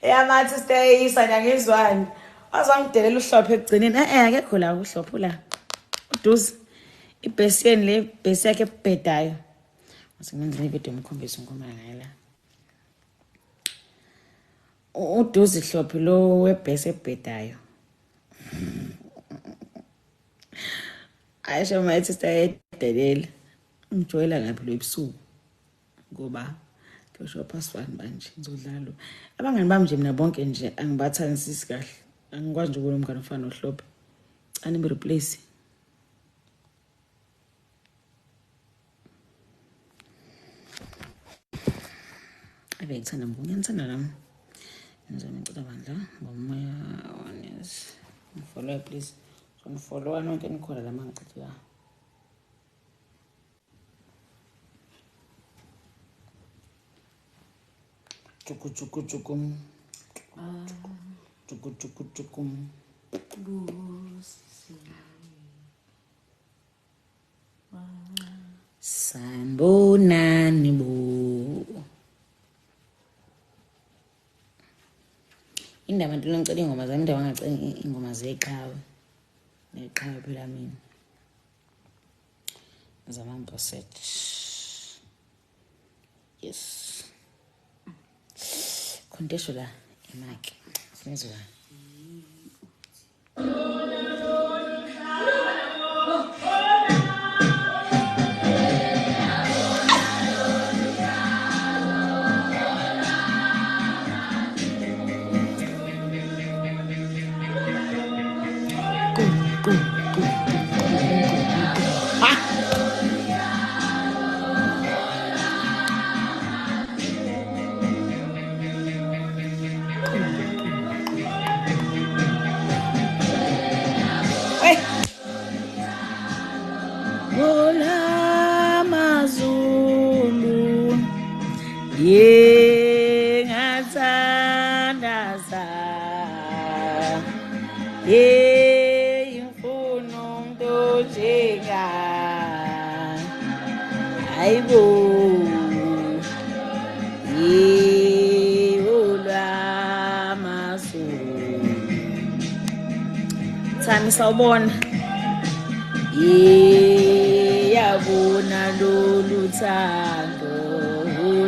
Yamathi stay isanya ngizwani. Wazangidelela uhlophe ekugcineni. Akekho la uhlopho la. Uduze. Ibhesiyeni le bhesi yakhe ebhedayo. Asengenza ivideo umkhombisa ngoma ngala. Uduze ihlophe lo webhesi ebhedayo. Ayisho my sister edelela. Ngijoyela ngaphi lo ebusuku. Ngoba ngisho password manje ngizodlala. Abangani bami nje mina bonke nje angibathandisisi kahle. Angikwazi nje ukubona umngane ofana noHlophe. Anime replace. Abe ngithanda ngiyangithanda nami. Ngizama ngicela bandla ngomoya honest. Follow please. So follow nonke nikhona la mangichithi la. Chuku chuku chukum. Chuku chuku chukum. Sanibonani bo. Indaba abantu ngicela ingoma zami indaba ngacela ingoma zeqhawe. Neqhawe phela mina. Zamamba set. Yes. Kontesho la imaki. Sinizwa. Hola Mazulu yengathandaza imfuno umuntu njenga ayibo hola Mazulu Thami sawubona yabona lolu thando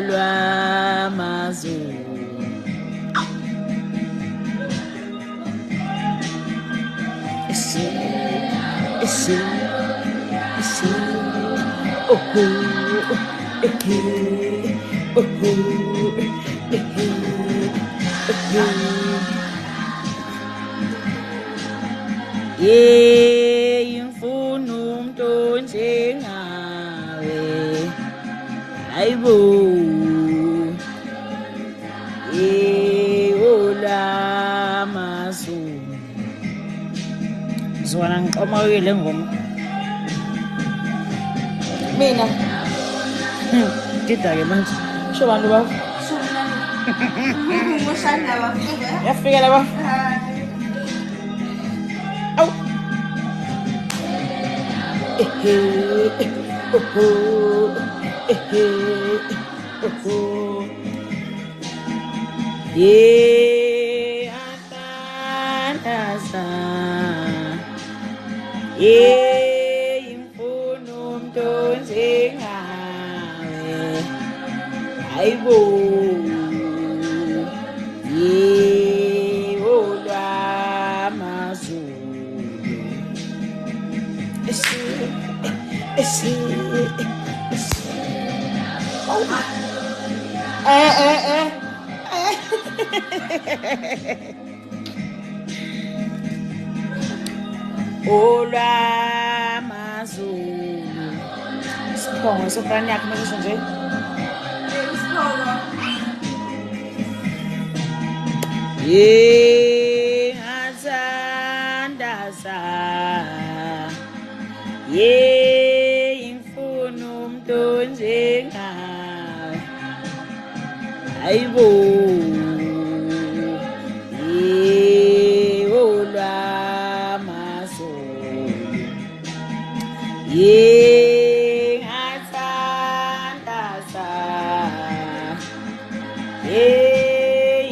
lwamazulu imfuno umuntu njengawe ayibo hola Mazulu zona ngiqomakile ngoma mina ngida ke manje sho bantu bafo Ngoshana bafika. yafika laba awu atandaza imfuno umuntu njengawe ayibo hola Mazulu hola Mazulu siphongo soprano yakho manje nje ngathandaza imfuno umuntu njengawe ayibo hola Mazulu ngathandaza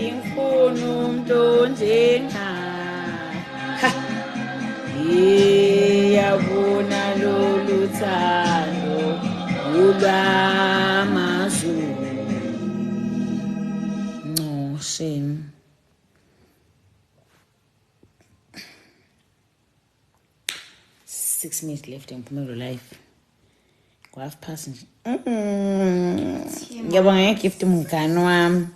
imfuno umuntu njengawe yabona lolu thando lwamazulu no shame 6 6 minutes left ngiphumelo live. Half past nje. Ngiyabonga ngegift mngani wami.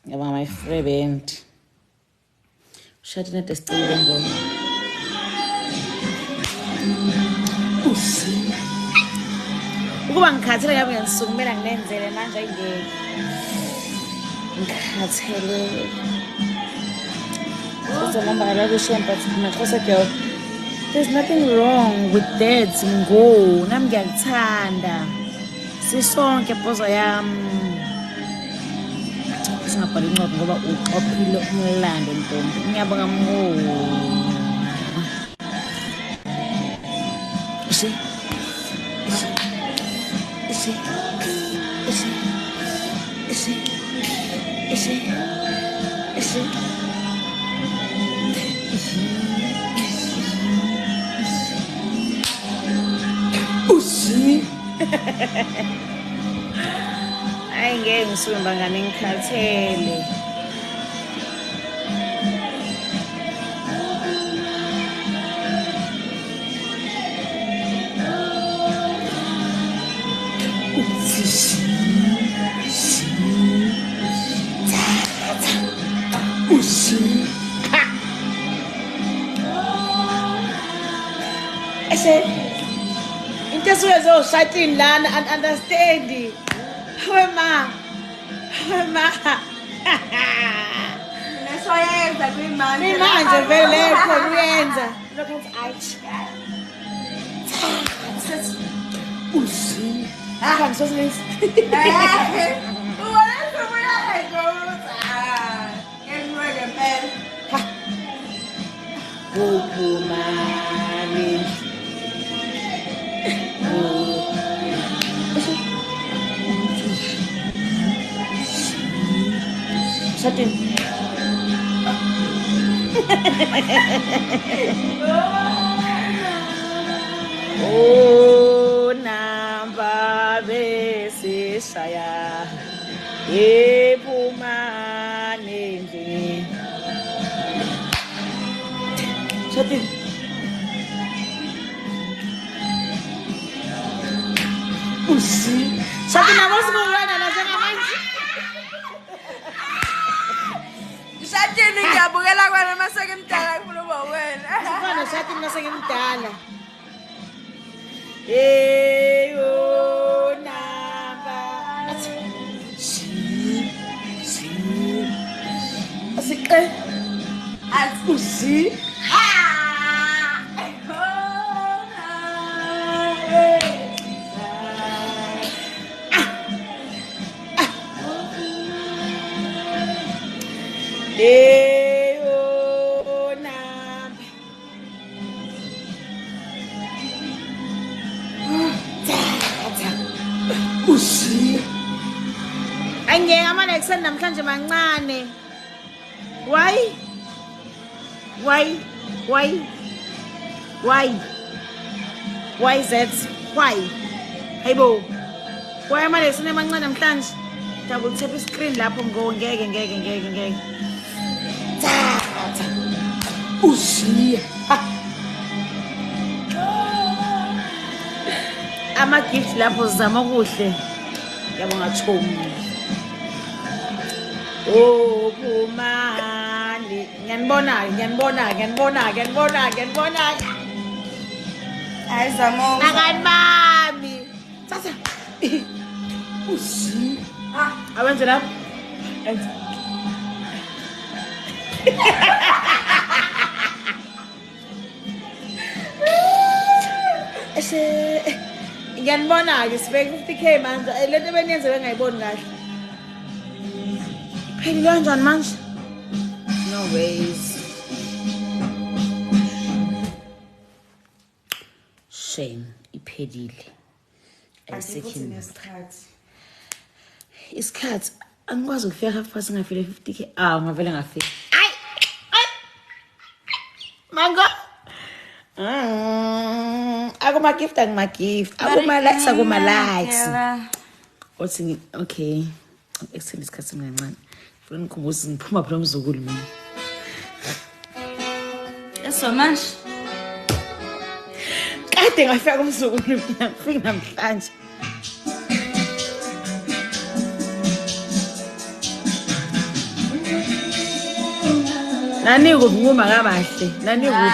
Ngiyabonga my friend. Shati na testicule ngoma. Ukuba ngikhathele ngabe ngisukumela nginenzele manje ayingeke. Ngikhathele. There's nothing wrong with that. Ngo nami ngiyakuthanda. Sisonke bozo yami. Singabhali incwadi ngoba uqophile umlando ntombi. Ngiyabonga mo. Isi. Ayingeke ngisumba ngane ngikhathele. Into esuyezoshayini lana understand. Wema. Nesoyenza kwimanje. Manje vele khona uyenza. Lokho ayithi. Usi. Ngisosilisa. Wena sobuya ngoba ngeke ngempela. Uphumani. Satin. Oh, namba besishaya. Ephumani nje. Satin. Usi. Satin abasibona la njengamanje. Shadini ngiyabukela kwena maseke mdala kukhuluma wena. Sifana Shadini maseke mdala. Namba. Asiqe. Usi. Angeke amane ekuseni namhlanje mancane. Why is that? Why? Hayibo. Why amane ekuseni mancane namhlanje? Double tap screen lapho ngo ngeke. Usi. Ama gift lapho zama kuhle. Yabonga Chomi. Oh Phumani. Ngiyanibona. Ayizamo. Nakani mami. Sasa. Usi. Awenze lapho. Ngiyanibona ke sibeke 50k manje lento beniyenze bengayiboni kahle. Pheli kanjani manje? No ways. Shame iphelile. Ayisekho nesikhathi. Isikhathi angikwazi ukufika half past ngafile 50k. Ngavele ngafika. Ay! Mango. Akuma gift. Akuma likes. Othi okay. Extend isikhathi ngancane. Funa ngikhumbuze ngiphuma phela umzukulu mina. So much. kade ngafika kumzukulu ngiyafika namhlanje. Nani kuphi kabahle nani kuphi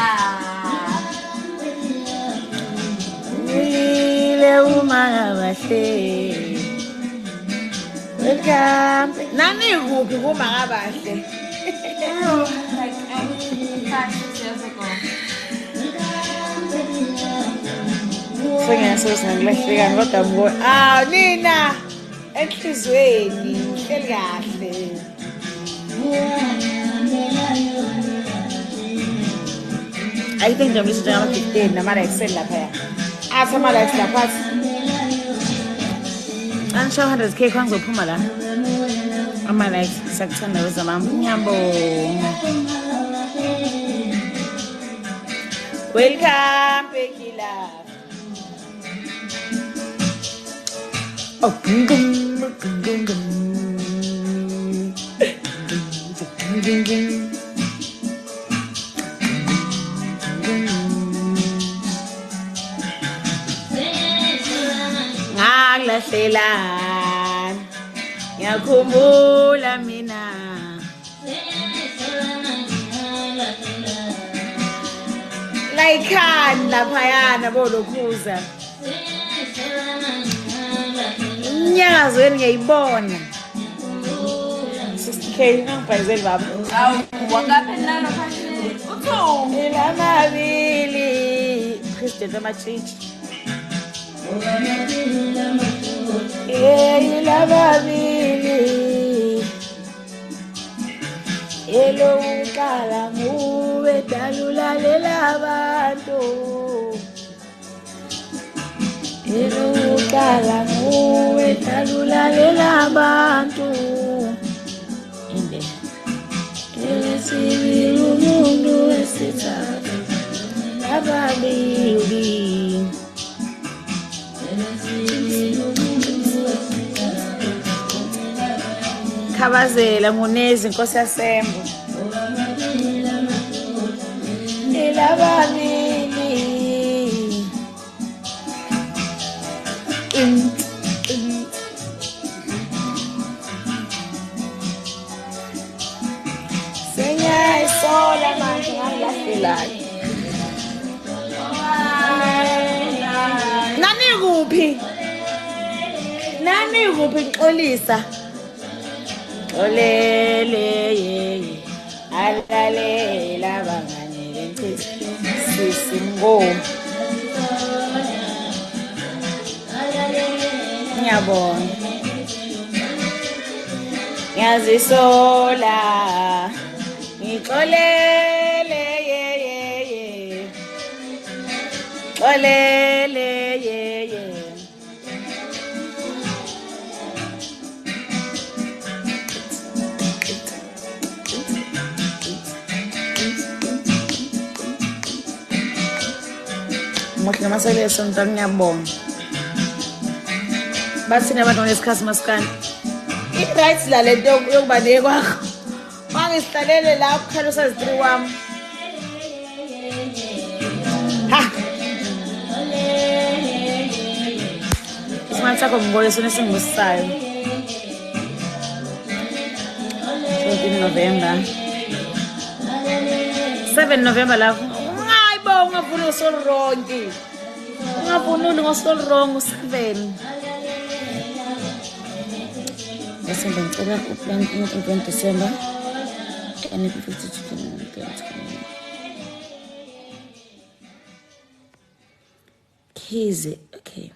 ile uma kabahle welcome nani kuphi kabahle like 5-6 years ago. Sengiyasosa ngilahleka kodwa mbo nina enhlizweni hleli kahle. I think nje manje ngama 15 nama Excel lapha ya. Athi ama lights lapha. Ansho 100k kwangizophuma la. Ama lights sakuthanda wezamama. Ngiyabonga. Welcome Bekila. Oh, gum gum gum gum. Gum gum. Ngalahlelana ngiyakhumbula mina laikhan laphayana bolokhuza inyakazweni ngiyayibona 60k ngibhayizeli baba Wakaphendana phakathi. Uthu. elamabili president amachichi lababili elokuqala nguwe dalulalela abantu elokuqala nguwe dalulalela abantu inde esibili umuntu wesithathu lababili Khabazela Munezi Nkosi yasembo elababili senyayisola manje ngalahlelayo nani kuphi Xolisa olele ye alalela bangane lenchithi sisingo ngiyabona ngiyazisola ngixolele ye xolele ye Muhle masele sonto ngiyabonga bathina abantu ngesikhathi masikani i-rights la lento yokuba nekwakho mangisihlalele la ukukhala usazi3 wami ha isimanje sakho ngibone sona singusisayo 14 November 7 November la ungafuna usol wrong ungafuna ngosol wrong u7 bese ngicela uplan in December and 52 Kize okay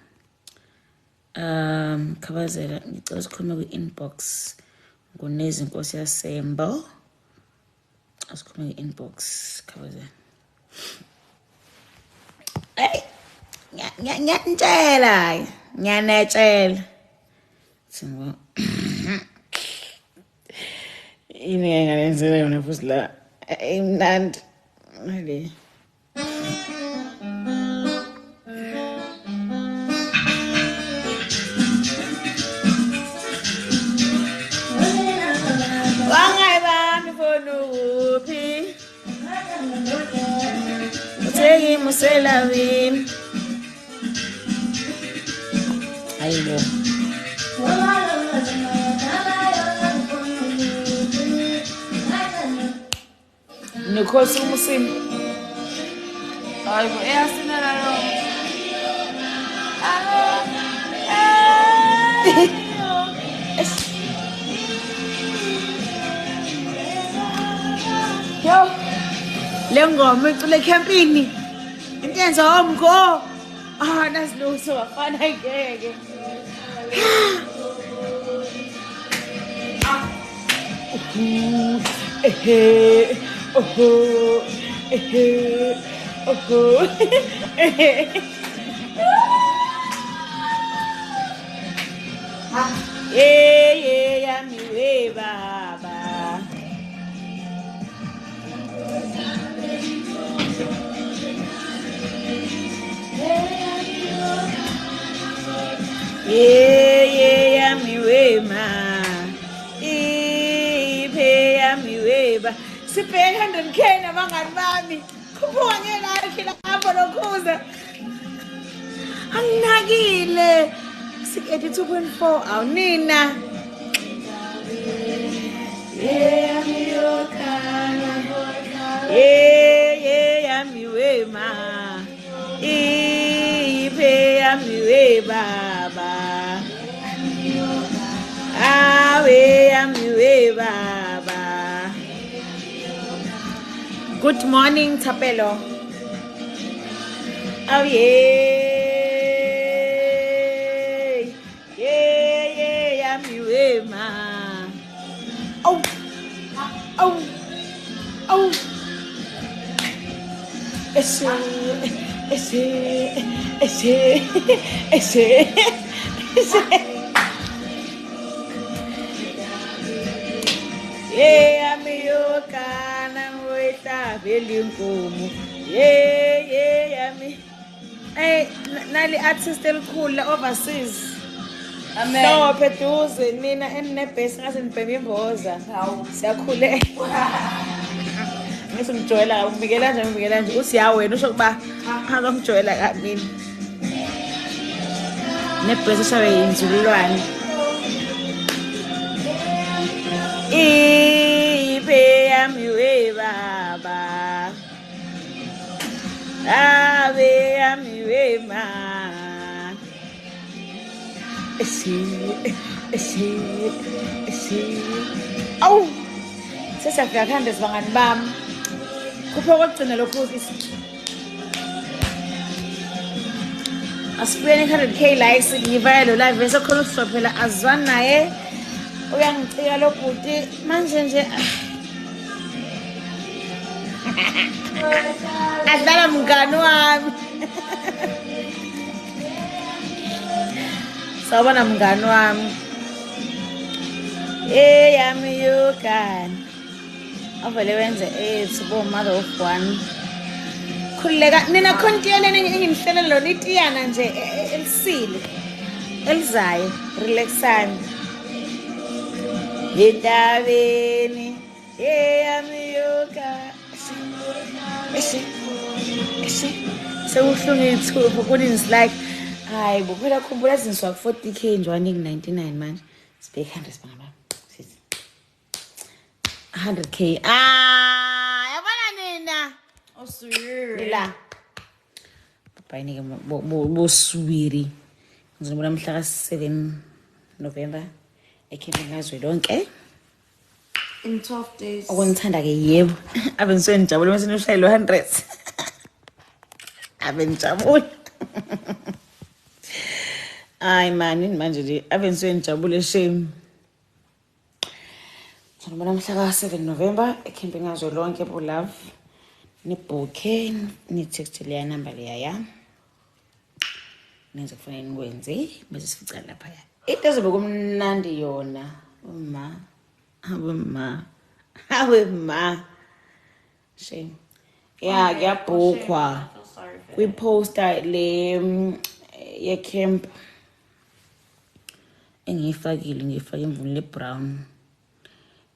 Khabazela ngicela sikhuluma kwi-inbox ngonezi Nkosi yasembo asikhuluma kwi-inbox Khabazela Hey, ngiyanetshela. Singo. Ini ngiyenzela yona futhi la imnandi. Mali. Wangayi bami fonuphi. Uthengi muselawini. Hayibo. Nikhosi umusini. Hayibo, eyasinela lo. Yo. Le ngoma icule campini. Intenzo omgo. Nasiluso bafana ngeke. Yami we baba. Yami we ma. Yami we ba. Sibheka 100k nabangani bami. Kuphuka ngelakhi lapho lokhuza. Anginakile. 82.4 awunina. Yami yokana. Yami we ma. Yami we baba. Yami we baba. Good morning, Tapelo. Oh yami we ma. Oh. Ese. Yami yokana mweta belinkumu. Yami. Hey, nali artist elikhulu overseas. Amen. No, Petuze, nina enebhesi ngase nibheme imboza. Hawu. Siyakhule. Ngisumjoyela, ubikela nje, usiya wena usho kuba angomjoyela kanini. Nebhesi shawe inzululwane. Yami we baba. Yami we ma. Awu sesiyafika khande sibangani bami kupho kokugcina lokhu asibuyeni 100k likes ngivaya lo live bese khona usisophela azwana naye uyangicika lo bhuti manje nje adlala mngani wami sawubona mngani wami. Yami yokani. Avele wenze bo mother of one. Khuleka nina khontiyeleni enginihlele lona itiyana nje elisile. Elizayo relaxani. Yendabeni. Yami yokani. Sewuhlunga ithuba kuningi like hayi bo phela khumbula zinswa 40k njwani ku99 manje. Sibheka 100 sibanga. 100k. Yabona nina. Oswiri. La. Bayinike boswiri. Ngizobona mhla ka7 November ekhempe ngazwe lonke. In 12 days. Okwengithanda ke yebo. Ave ngiswe ngijabule mase ushayelo 100. Ave ngijabule. Ay man manje nje ave ngiswe ngijabule shame. Ngizobona mhla ka7 November ekhempe ngazwe lonke bo love. Nibhokhe ni-text leya number leya ya. Nenze kufanele nikwenze bese sifica lapha ya. Into ezobe kumnandi yona Awe ma. Shame. Yeah, ngiyabhukwa. Kwi-poster le ye camp engiyifakile ngifake imvunulo le-brown.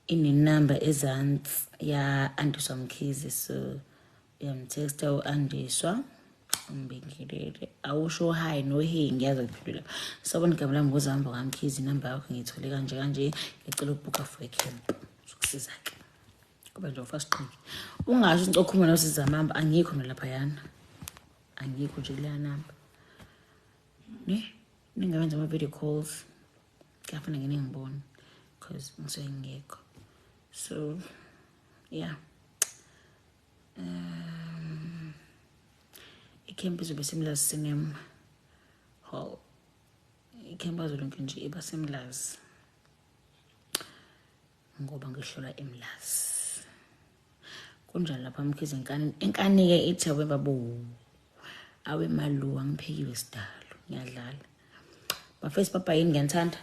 Inenumber ezansi ya Andiswa Mkhize, so uyamtexta u-Andiswa Ngibingelele awusho hi no hey ngiyazi ukuphendula sabona igama lami ngozihamba ngamkhizi inamba yakho ngiyithole kanje ngicela ukubhuka for a camp ukusiza ke kuba nje ufast qiki ungasho incokhuma nosiza mamba angikho mina lapha yana angikho nje kuleya namba ningawenza ama video calls kuyafuna ngibone because ngisengekho so yeah iCamp izobe seMlazi Cinema Hall. iCamp azolonke nje iba seMlazi ngoba ngihlola eMlazi. Kunjani lapha mkhize inkani ke ithi awe babo awe maluwa ngiphekiwe sidalo ngiyadlala. Bafesi papa yini ngiyathanda.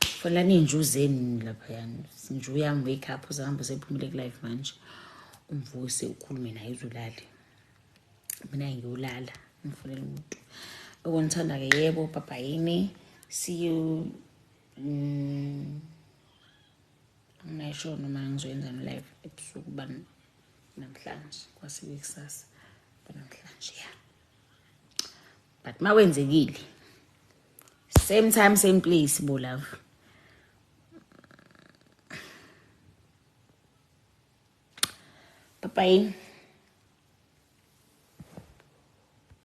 Fonela injuzeni lapha yani. Sinju yami wake up uzahamba sephumile ku live manje. Umvuse ukhulume naye uzolala. Mina ngiyolala ngifonela umuntu okunithanda ke yebo papa yini see you angisho noma ngizoyenza live ebusuku bani namhlanje kwasibe kusasa namhlanje ya but mawenzekile same time same place bo love papa yini